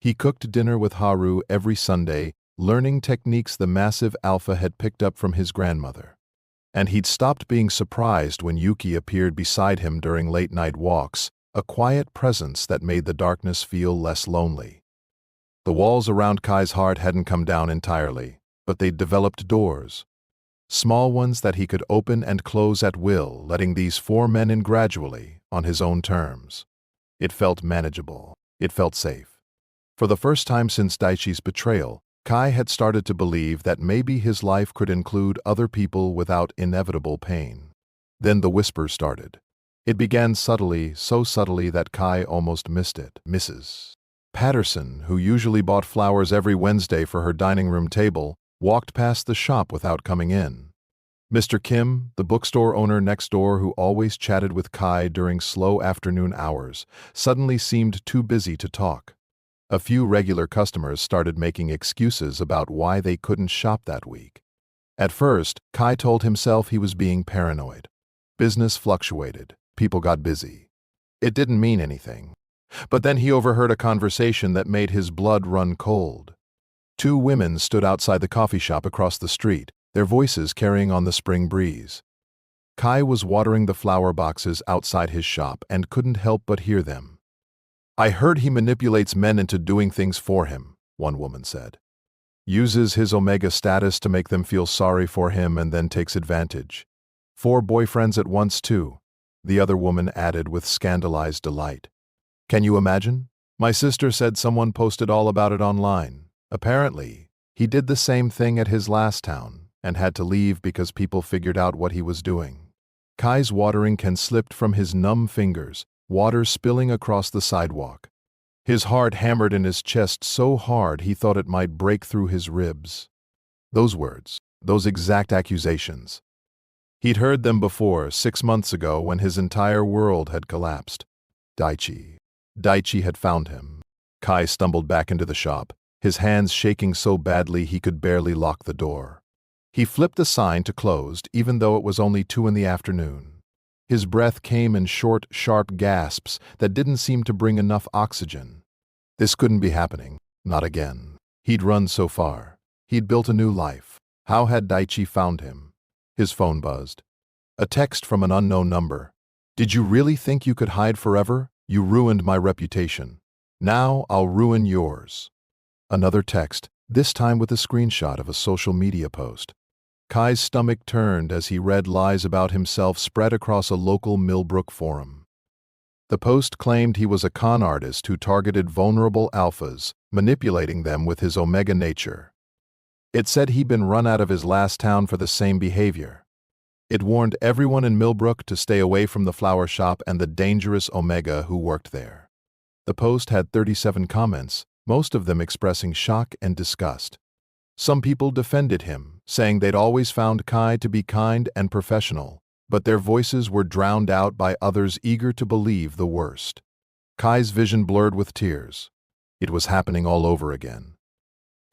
He cooked dinner with Haru every Sunday, learning techniques the massive alpha had picked up from his grandmother. And he'd stopped being surprised when Yuki appeared beside him during late-night walks, a quiet presence that made the darkness feel less lonely. The walls around Kai's heart hadn't come down entirely, but they'd developed doors. Small ones that he could open and close at will, letting these 4 men in gradually, on his own terms. It felt manageable. It felt safe. For the first time since Daichi's betrayal, Kai had started to believe that maybe his life could include other people without inevitable pain. Then the whisper started. It began subtly, so subtly that Kai almost missed it. Mrs. Patterson, who usually bought flowers every Wednesday for her dining room table, walked past the shop without coming in. Mr. Kim, the bookstore owner next door who always chatted with Kai during slow afternoon hours, suddenly seemed too busy to talk. A few regular customers started making excuses about why they couldn't shop that week. At first, Kai told himself he was being paranoid. Business fluctuated. People got busy. It didn't mean anything. But then he overheard a conversation that made his blood run cold. 2 women stood outside the coffee shop across the street, their voices carrying on the spring breeze. Kai was watering the flower boxes outside his shop and couldn't help but hear them. "I heard he manipulates men into doing things for him," one woman said. "Uses his Omega status to make them feel sorry for him and then takes advantage. 4 boyfriends at once, too," the other woman added with scandalized delight. "Can you imagine? My sister said someone posted all about it online. Apparently, he did the same thing at his last town and had to leave because people figured out what he was doing." Kai's watering can slipped from his numb fingers, water spilling across the sidewalk. His heart hammered in his chest so hard he thought it might break through his ribs. Those words, those exact accusations. He'd heard them before, 6 months ago when his entire world had collapsed. Daichi. Daichi had found him. Kai stumbled back into the shop, his hands shaking so badly he could barely lock the door. He flipped the sign to closed even though it was only 2 in the afternoon. His breath came in short, sharp gasps that didn't seem to bring enough oxygen. This couldn't be happening. Not again. He'd run so far. He'd built a new life. How had Daichi found him? His phone buzzed. A text from an unknown number. "Did you really think you could hide forever? You ruined my reputation. Now I'll ruin yours." Another text, this time with a screenshot of a social media post. Kai's stomach turned as he read lies about himself spread across a local Millbrook forum. The post claimed he was a con artist who targeted vulnerable alphas, manipulating them with his Omega nature. It said he'd been run out of his last town for the same behavior. It warned everyone in Millbrook to stay away from the flower shop and the dangerous Omega who worked there. The post had 37 comments, most of them expressing shock and disgust. Some people defended him, saying they'd always found Kai to be kind and professional, but their voices were drowned out by others eager to believe the worst. Kai's vision blurred with tears. It was happening all over again.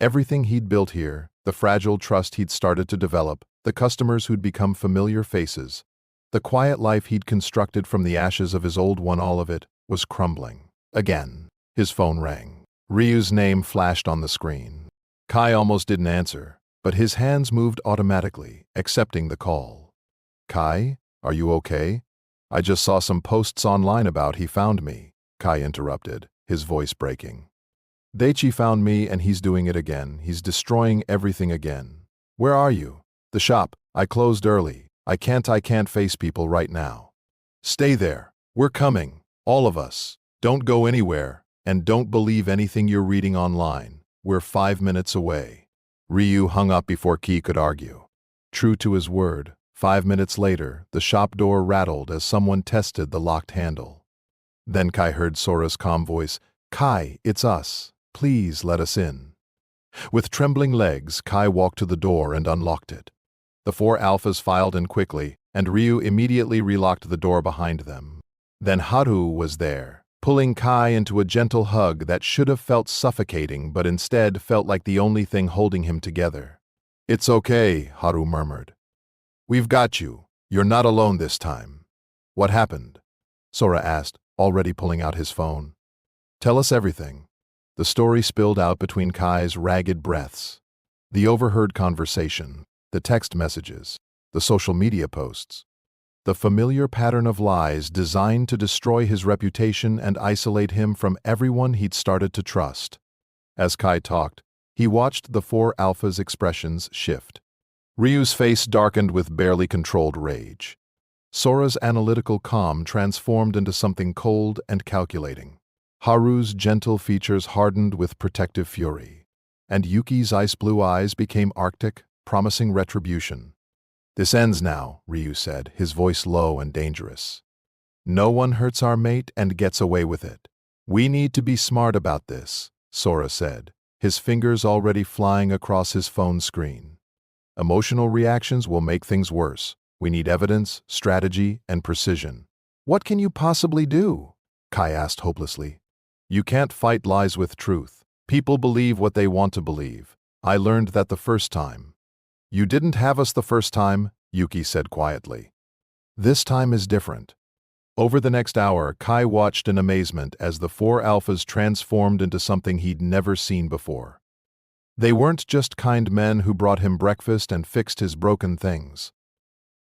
Everything he'd built here, the fragile trust he'd started to develop, the customers who'd become familiar faces, the quiet life he'd constructed from the ashes of his old one, all of it was crumbling. Again, his phone rang. Ryu's name flashed on the screen. Kai almost didn't answer, but his hands moved automatically, accepting the call. Kai, are you okay? I just saw some posts online about he found me, Kai interrupted, his voice breaking. Daichi found me and he's doing it again. He's destroying everything again. Where are you? The shop. I closed early. I can't face people right now. Stay there. We're coming. All of us. Don't go anywhere. And don't believe anything you're reading online. We're 5 minutes away. Ryu hung up before Ki could argue. True to his word, 5 minutes later, the shop door rattled as someone tested the locked handle. Then Kai heard Sora's calm voice, "Kai, it's us. Please let us in." With trembling legs, Kai walked to the door and unlocked it. The 4 alphas filed in quickly, and Ryu immediately relocked the door behind them. Then Haru was there, pulling Kai into a gentle hug that should have felt suffocating but instead felt like the only thing holding him together. "It's okay," Haru murmured. "We've got you. You're not alone this time." "What happened?" Sora asked, already pulling out his phone. "Tell us everything." The story spilled out between Kai's ragged breaths. The overheard conversation, the text messages, the social media posts. The familiar pattern of lies designed to destroy his reputation and isolate him from everyone he'd started to trust. As Kai talked, he watched the 4 alphas' expressions shift. Ryu's face darkened with barely controlled rage. Sora's analytical calm transformed into something cold and calculating. Haru's gentle features hardened with protective fury, and Yuki's ice-blue eyes became arctic, promising retribution. "This ends now," Ryu said, his voice low and dangerous. "No one hurts our mate and gets away with it. We need to be smart about this," Sora said, his fingers already flying across his phone screen. "Emotional reactions will make things worse. We need evidence, strategy, and precision." "What can you possibly do?" Kai asked hopelessly. "You can't fight lies with truth. People believe what they want to believe. I learned that the first time." "You didn't have us the first time," Yuki said quietly. "This time is different." Over the next hour, Kai watched in amazement as the 4 alphas transformed into something he'd never seen before. They weren't just kind men who brought him breakfast and fixed his broken things.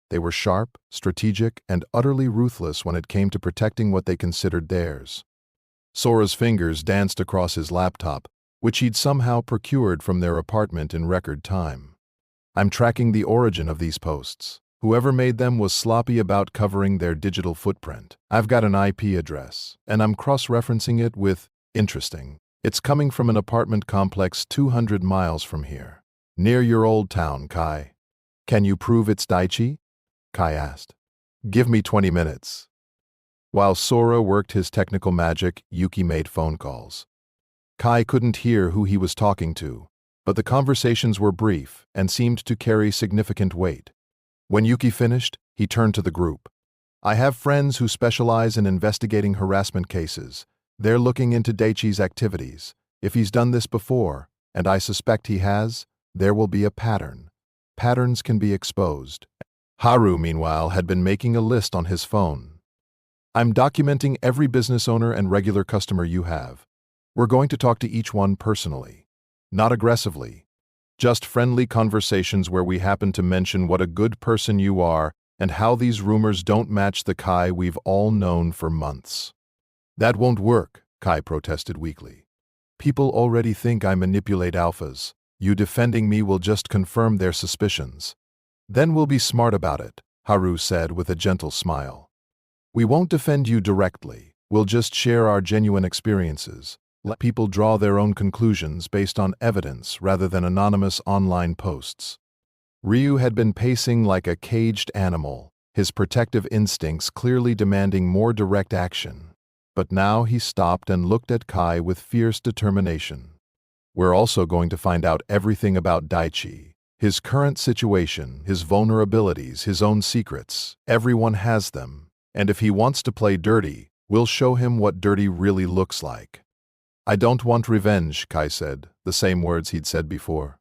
They were sharp, strategic, and utterly ruthless when it came to protecting what they considered theirs. Sora's fingers danced across his laptop, which he'd somehow procured from their apartment in record time. "I'm tracking the origin of these posts. Whoever made them was sloppy about covering their digital footprint. I've got an IP address, and I'm cross-referencing it with interesting. It's coming from an apartment complex 200 miles from here, near your old town, Kai." "Can you prove it's Daichi?" Kai asked. "Give me 20 minutes." While Sora worked his technical magic, Yuki made phone calls. Kai couldn't hear who he was talking to, but the conversations were brief and seemed to carry significant weight. When Yuki finished, he turned to the group. "I have friends who specialize in investigating harassment cases. They're looking into Daichi's activities. If he's done this before, and I suspect he has, there will be a pattern. Patterns can be exposed." Haru, meanwhile, had been making a list on his phone. "I'm documenting every business owner and regular customer you have. We're going to talk to each one personally. Not aggressively. Just friendly conversations where we happen to mention what a good person you are and how these rumors don't match the Kai we've all known for months." "That won't work," Kai protested weakly. "People already think I manipulate alphas. You defending me will just confirm their suspicions." "Then we'll be smart about it," Haru said with a gentle smile. "We won't defend you directly. We'll just share our genuine experiences. Let people draw their own conclusions based on evidence rather than anonymous online posts. Ryu had been pacing like a caged animal, his protective instincts clearly demanding more direct action. But now he stopped and looked at Kai with fierce determination. We're also going to find out everything about Daichi. His current situation, his vulnerabilities, his own secrets. Everyone has them. And if he wants to play dirty, we'll show him what dirty really looks like. I don't want revenge, Kai said, the same words he'd said before.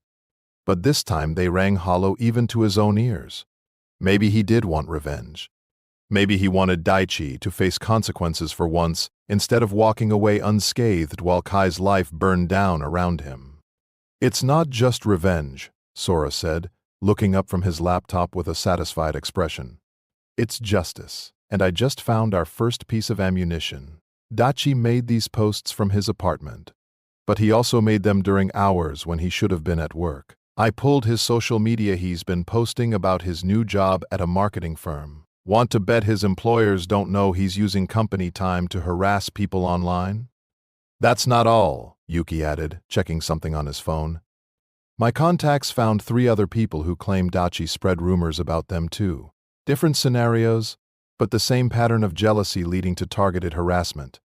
But this time they rang hollow even to his own ears. Maybe he did want revenge. Maybe he wanted Daichi to face consequences for once instead of walking away unscathed while Kai's life burned down around him. It's not just revenge, Sora said, looking up from his laptop with a satisfied expression. It's justice, and I just found our first piece of ammunition. Daichi made these posts from his apartment, but he also made them during hours when he should have been at work. I pulled his social media. He's been posting about his new job at a marketing firm. Want to bet his employers don't know he's using company time to harass people online? That's not all, Yuki added, checking something on his phone. My contacts found 3 other people who claimed Daichi spread rumors about them too. Different scenarios, but the same pattern of jealousy leading to targeted harassment.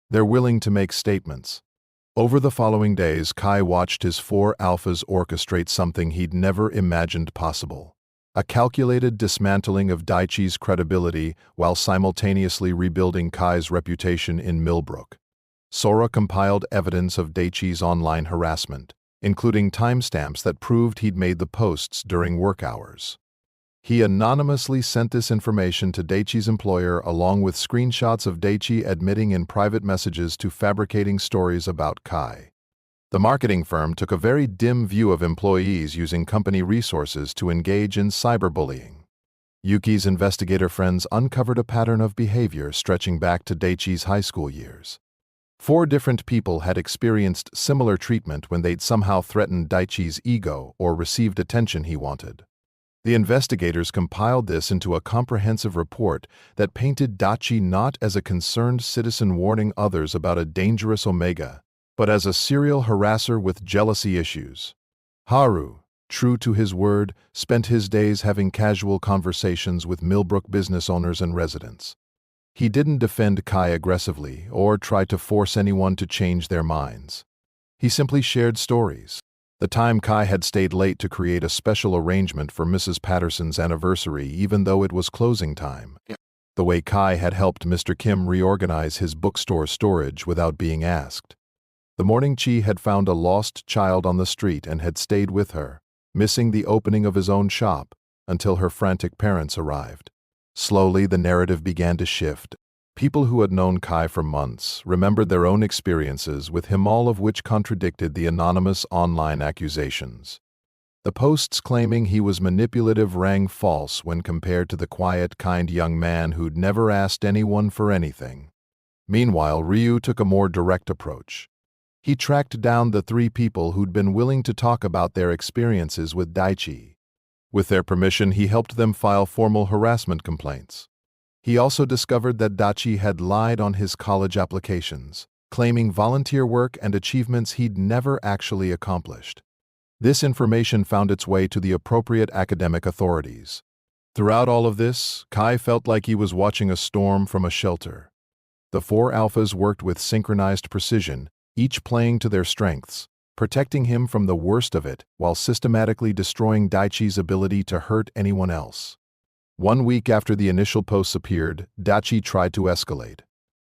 They're willing to make statements. Over the following days, Kai watched his 4 alphas orchestrate something he'd never imagined possible. A calculated dismantling of Daichi's credibility while simultaneously rebuilding Kai's reputation in Millbrook. Sora compiled evidence of Daichi's online harassment, including timestamps that proved he'd made the posts during work hours. He anonymously sent this information to Daichi's employer along with screenshots of Daichi admitting in private messages to fabricating stories about Kai. The marketing firm took a very dim view of employees using company resources to engage in cyberbullying. Yuki's investigator friends uncovered a pattern of behavior stretching back to Daichi's high school years. 4 different people had experienced similar treatment when they'd somehow threatened Daichi's ego or received attention he wanted. The investigators compiled this into a comprehensive report that painted Daichi not as a concerned citizen warning others about a dangerous Omega, but as a serial harasser with jealousy issues. Haru, true to his word, spent his days having casual conversations with Millbrook business owners and residents. He didn't defend Kai aggressively or try to force anyone to change their minds. He simply shared stories. The time Kai had stayed late to create a special arrangement for Mrs. Patterson's anniversary even though it was closing time. The way Kai had helped Mr. Kim reorganize his bookstore storage without being asked. The morning Chi had found a lost child on the street and had stayed with her, missing the opening of his own shop until her frantic parents arrived. Slowly, the narrative began to shift. People who had known Kai for months remembered their own experiences with him, all of which contradicted the anonymous online accusations. The posts claiming he was manipulative rang false when compared to the quiet, kind young man who'd never asked anyone for anything. Meanwhile, Ryu took a more direct approach. He tracked down the 3 people who'd been willing to talk about their experiences with Daichi. With their permission, he helped them file formal harassment complaints. He also discovered that Daichi had lied on his college applications, claiming volunteer work and achievements he'd never actually accomplished. This information found its way to the appropriate academic authorities. Throughout all of this, Kai felt like he was watching a storm from a shelter. The 4 alphas worked with synchronized precision, each playing to their strengths, protecting him from the worst of it while systematically destroying Daichi's ability to hurt anyone else. 1 week after the initial posts appeared, Daichi tried to escalate.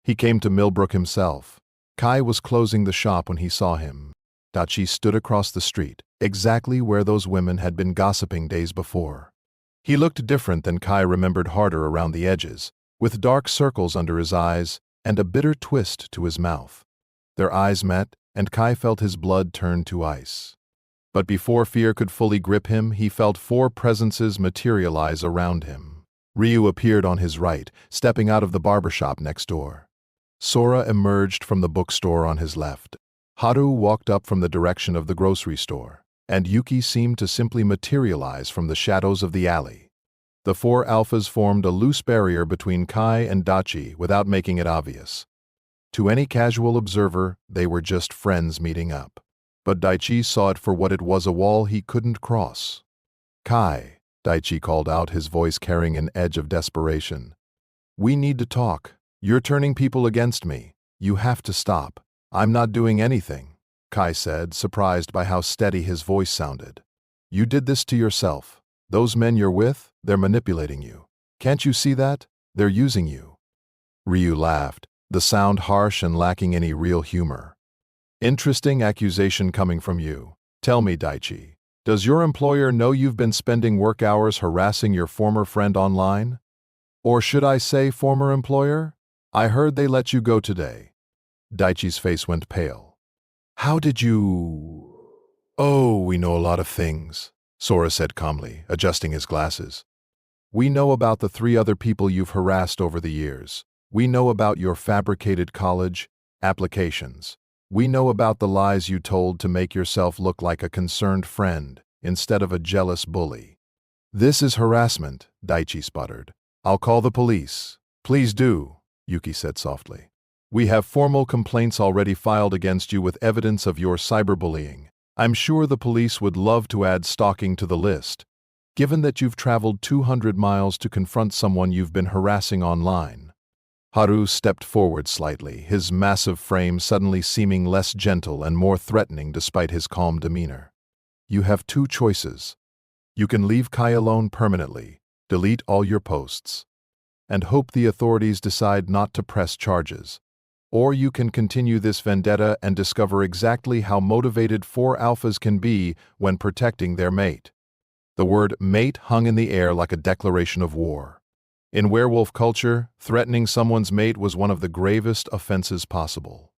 He came to Millbrook himself. Kai was closing the shop when he saw him. Daichi stood across the street, exactly where those women had been gossiping days before. He looked different than Kai remembered, harder around the edges, with dark circles under his eyes and a bitter twist to his mouth. Their eyes met, and Kai felt his blood turn to ice. But before fear could fully grip him, he felt 4 presences materialize around him. Ryu appeared on his right, stepping out of the barbershop next door. Sora emerged from the bookstore on his left. Haru walked up from the direction of the grocery store, and Yuki seemed to simply materialize from the shadows of the alley. The 4 alphas formed a loose barrier between Kai and Daichi without making it obvious. To any casual observer, they were just friends meeting up. But Daichi saw it for what it was, a wall he couldn't cross. "Kai," Daichi called out, his voice carrying an edge of desperation. "We need to talk. You're turning people against me. You have to stop." "I'm not doing anything," Kai said, surprised by how steady his voice sounded. "You did this to yourself. Those men you're with, they're manipulating you. Can't you see that? They're using you." Ryu laughed, the sound harsh and lacking any real humor. "Interesting accusation coming from you. Tell me, Daichi, does your employer know you've been spending work hours harassing your former friend online? Or should I say former employer? I heard they let you go today." Daichi's face went pale. "How did you—" "Oh, we know a lot of things," Sora said calmly, adjusting his glasses. "We know about the 3 other people you've harassed over the years. We know about your fabricated college applications. We know about the lies you told to make yourself look like a concerned friend instead of a jealous bully." "This is harassment," Daichi sputtered. "I'll call the police." "Please do," Yuki said softly. "We have formal complaints already filed against you with evidence of your cyberbullying. I'm sure the police would love to add stalking to the list, given that you've traveled 200 miles to confront someone you've been harassing online." Haru stepped forward slightly, his massive frame suddenly seeming less gentle and more threatening despite his calm demeanor. "You have 2 choices. You can leave Kai alone permanently, delete all your posts, and hope the authorities decide not to press charges. Or you can continue this vendetta and discover exactly how motivated 4 alphas can be when protecting their mate." The word mate hung in the air like a declaration of war. In werewolf culture, threatening someone's mate was one of the gravest offenses possible.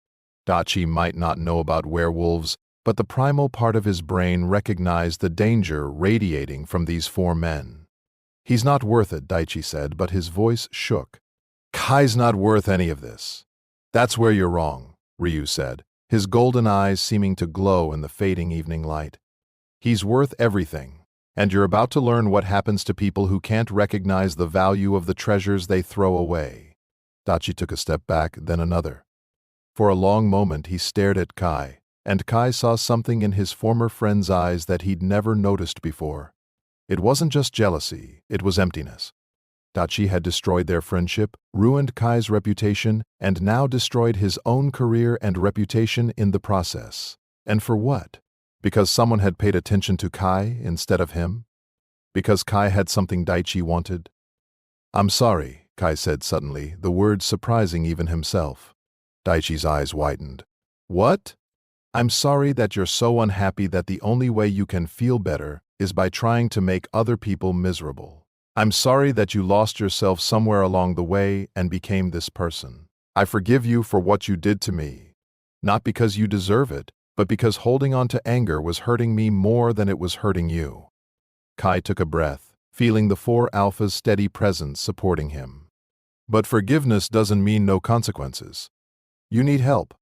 Daichi might not know about werewolves, but the primal part of his brain recognized the danger radiating from these 4 men. "He's not worth it," Daichi said, but his voice shook. "Kai's not worth any of this." "That's where you're wrong," Ryu said, his golden eyes seeming to glow in the fading evening light. "He's worth everything, and you're about to learn what happens to people who can't recognize the value of the treasures they throw away." Daichi took a step back, then another. For a long moment he stared at Kai, and Kai saw something in his former friend's eyes that he'd never noticed before. It wasn't just jealousy, it was emptiness. Daichi had destroyed their friendship, ruined Kai's reputation, and now destroyed his own career and reputation in the process. And for what? Because someone had paid attention to Kai instead of him? Because Kai had something Daichi wanted? "I'm sorry," Kai said suddenly, the words surprising even himself. Daichi's eyes widened. "What?" "I'm sorry that you're so unhappy that the only way you can feel better is by trying to make other people miserable. I'm sorry that you lost yourself somewhere along the way and became this person. I forgive you for what you did to me. Not because you deserve it, but because holding on to anger was hurting me more than it was hurting you." Kai took a breath, feeling the 4 alphas' steady presence supporting him. "But forgiveness doesn't mean no consequences. You need help.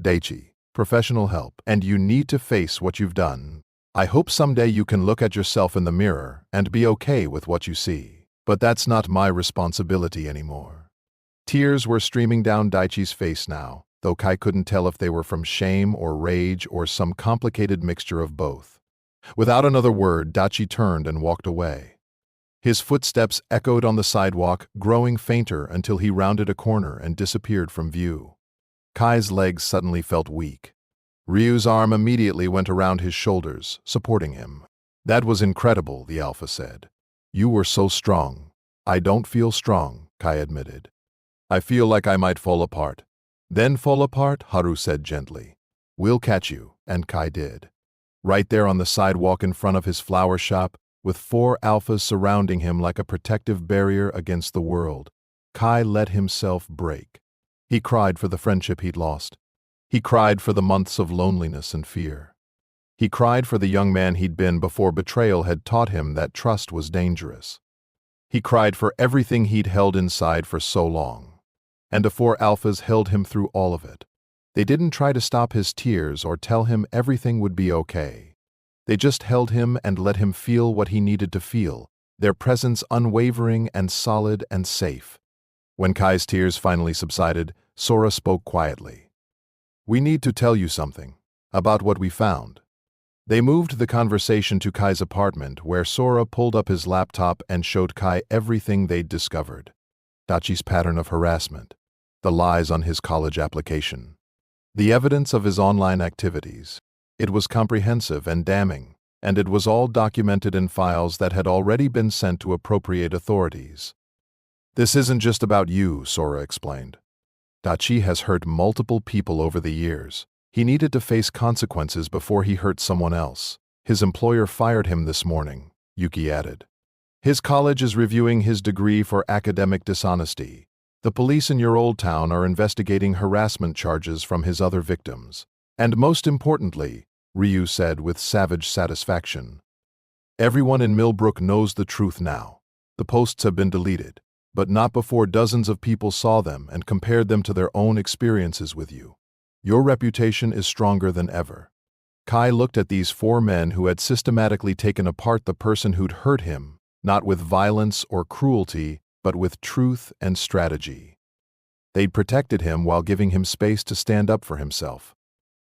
Daichi, professional help, and you need to face what you've done. I hope someday you can look at yourself in the mirror and be okay with what you see. But that's not my responsibility anymore." Tears were streaming down Daichi's face now, though Kai couldn't tell if they were from shame or rage or some complicated mixture of both. Without another word, Daichi turned and walked away. His footsteps echoed on the sidewalk, growing fainter until he rounded a corner and disappeared from view. Kai's legs suddenly felt weak. Ryu's arm immediately went around his shoulders, supporting him. "That was incredible," the alpha said. "You were so strong." "I don't feel strong," Kai admitted. "I feel like I might fall apart." "Then fall apart," Haru said gently. "We'll catch you," and Kai did. Right there on the sidewalk in front of his flower shop, with 4 alphas surrounding him like a protective barrier against the world, Kai let himself break. He cried for the friendship he'd lost. He cried for the months of loneliness and fear. He cried for the young man he'd been before betrayal had taught him that trust was dangerous. He cried for everything he'd held inside for so long. And the 4 alphas held him through all of it. They didn't try to stop his tears or tell him everything would be okay. They just held him and let him feel what he needed to feel, their presence unwavering and solid and safe. When Kai's tears finally subsided, Sora spoke quietly. "We need to tell you something about what we found." They moved the conversation to Kai's apartment, where Sora pulled up his laptop and showed Kai everything they'd discovered. Dachi's pattern of harassment, the lies on his college application, the evidence of his online activities. It was comprehensive and damning, and it was all documented in files that had already been sent to appropriate authorities. "This isn't just about you," Sora explained. "Dachi has hurt multiple people over the years. He needed to face consequences before he hurt someone else. His employer fired him this morning," Yuki added. "His college is reviewing his degree for academic dishonesty. The police in your old town are investigating harassment charges from his other victims. And most importantly," Ryu said with savage satisfaction, "everyone in Millbrook knows the truth now. The posts have been deleted, but not before dozens of people saw them and compared them to their own experiences with you. Your reputation is stronger than ever." Kai looked at these 4 men who had systematically taken apart the person who'd hurt him, not with violence or cruelty, but with truth and strategy. They'd protected him while giving him space to stand up for himself.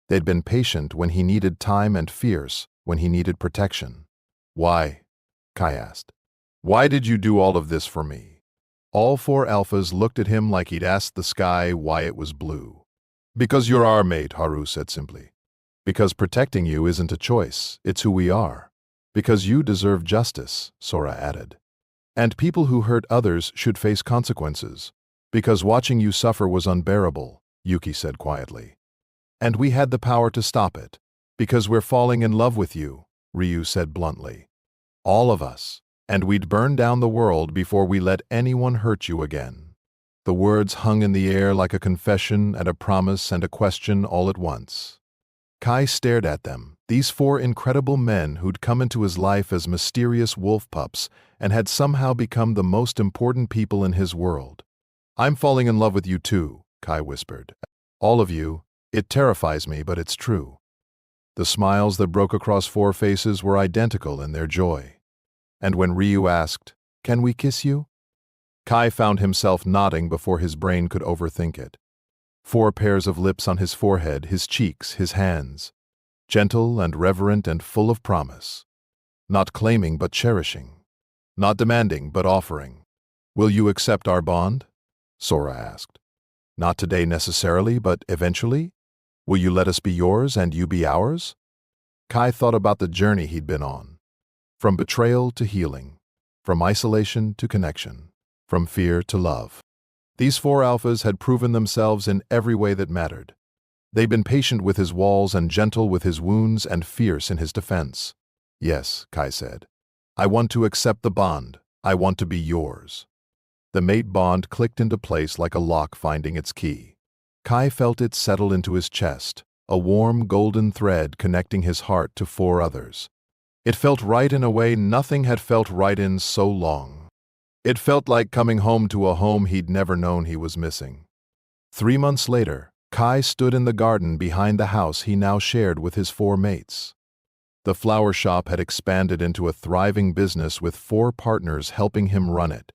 They'd been patient when he needed time and fierce when he needed protection. "Why?" Kai asked. "Why did you do all of this for me?" All 4 alphas looked at him like he'd asked the sky why it was blue. "Because you're our mate," Haru said simply. "Because protecting you isn't a choice, it's who we are. Because you deserve justice," Sora added. "And people who hurt others should face consequences. Because watching you suffer was unbearable," Yuki said quietly. "And we had the power to stop it. Because we're falling in love with you," Ryu said bluntly. "All of us. And we'd burn down the world before we let anyone hurt you again." The words hung in the air like a confession and a promise and a question all at once. Kai stared at them, these 4 incredible men who'd come into his life as mysterious wolf pups and had somehow become the most important people in his world. "I'm falling in love with you too," Kai whispered. "All of you. It terrifies me, but it's true." The smiles that broke across 4 faces were identical in their joy. And when Ryu asked, "Can we kiss you?" Kai found himself nodding before his brain could overthink it. 4 pairs of lips on his forehead, his cheeks, his hands. Gentle and reverent and full of promise. Not claiming but cherishing. Not demanding but offering. "Will you accept our bond?" Sora asked. "Not today necessarily, but eventually? Will you let us be yours and you be ours?" Kai thought about the journey he'd been on. From betrayal to healing. From isolation to connection. From fear to love. These 4 alphas had proven themselves in every way that mattered. They'd been patient with his walls and gentle with his wounds and fierce in his defense. "Yes," Kai said. "I want to accept the bond. I want to be yours." The mate bond clicked into place like a lock finding its key. Kai felt it settle into his chest, a warm golden thread connecting his heart to 4 others. It felt right in a way nothing had felt right in so long. It felt like coming home to a home he'd never known he was missing. 3 months later, Kai stood in the garden behind the house he now shared with his 4 mates. The flower shop had expanded into a thriving business with 4 partners helping him run it.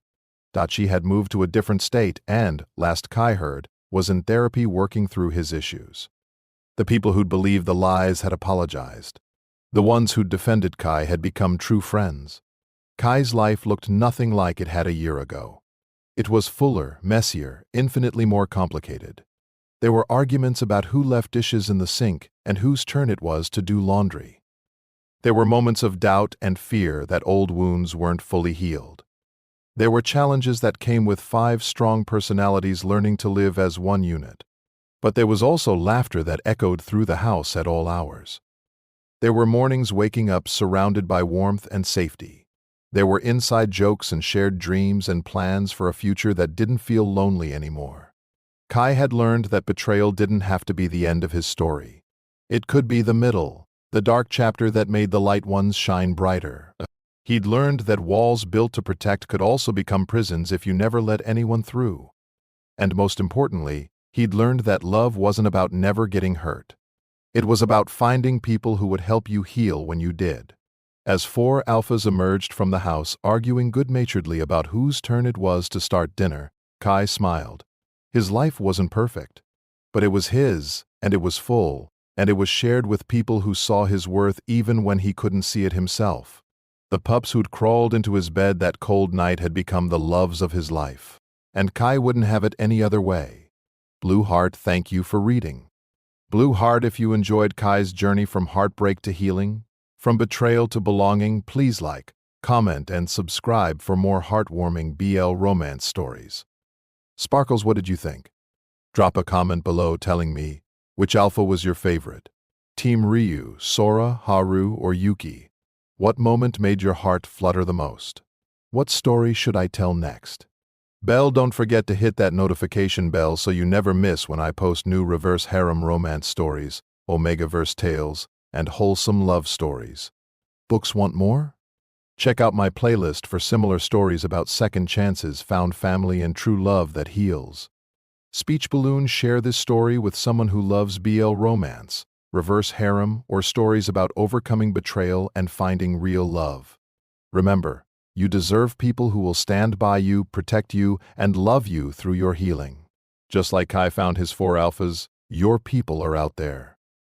Dachi had moved to a different state and, last Kai heard, was in therapy working through his issues. The people who'd believed the lies had apologized. The ones who'd defended Kai had become true friends. Kai's life looked nothing like it had a year ago. It was fuller, messier, infinitely more complicated. There were arguments about who left dishes in the sink and whose turn it was to do laundry. There were moments of doubt and fear that old wounds weren't fully healed. There were challenges that came with 5 strong personalities learning to live as one unit. But there was also laughter that echoed through the house at all hours. There were mornings waking up surrounded by warmth and safety. There were inside jokes and shared dreams and plans for a future that didn't feel lonely anymore. Kai had learned that betrayal didn't have to be the end of his story. It could be the middle, the dark chapter that made the light ones shine brighter. He'd learned that walls built to protect could also become prisons if you never let anyone through. And most importantly, he'd learned that love wasn't about never getting hurt. It was about finding people who would help you heal when you did. As 4 alphas emerged from the house arguing good-naturedly about whose turn it was to start dinner, Kai smiled. His life wasn't perfect, but it was his, and it was full, and it was shared with people who saw his worth even when he couldn't see it himself. The pups who'd crawled into his bed that cold night had become the loves of his life, and Kai wouldn't have it any other way. Blue Heart, thank you for reading. Blue Heart, if you enjoyed Kai's journey from heartbreak to healing, from betrayal to belonging, please like, comment, and subscribe for more heartwarming BL romance stories. Sparkles, what did you think? Drop a comment below telling me which alpha was your favorite. Team Ryu, Sora, Haru, or Yuki? What moment made your heart flutter the most? What story should I tell next? Bell, don't forget to hit that notification bell so you never miss when I post new reverse harem romance stories, Omegaverse tales, and wholesome love stories. Books want more? Check out my playlist for similar stories about second chances, found family, and true love that heals. Speech Balloon, share this story with someone who loves BL romance, reverse harem, or stories about overcoming betrayal and finding real love. Remember, you deserve people who will stand by you, protect you, and love you through your healing. Just like Kai found his 4 alphas, your people are out there.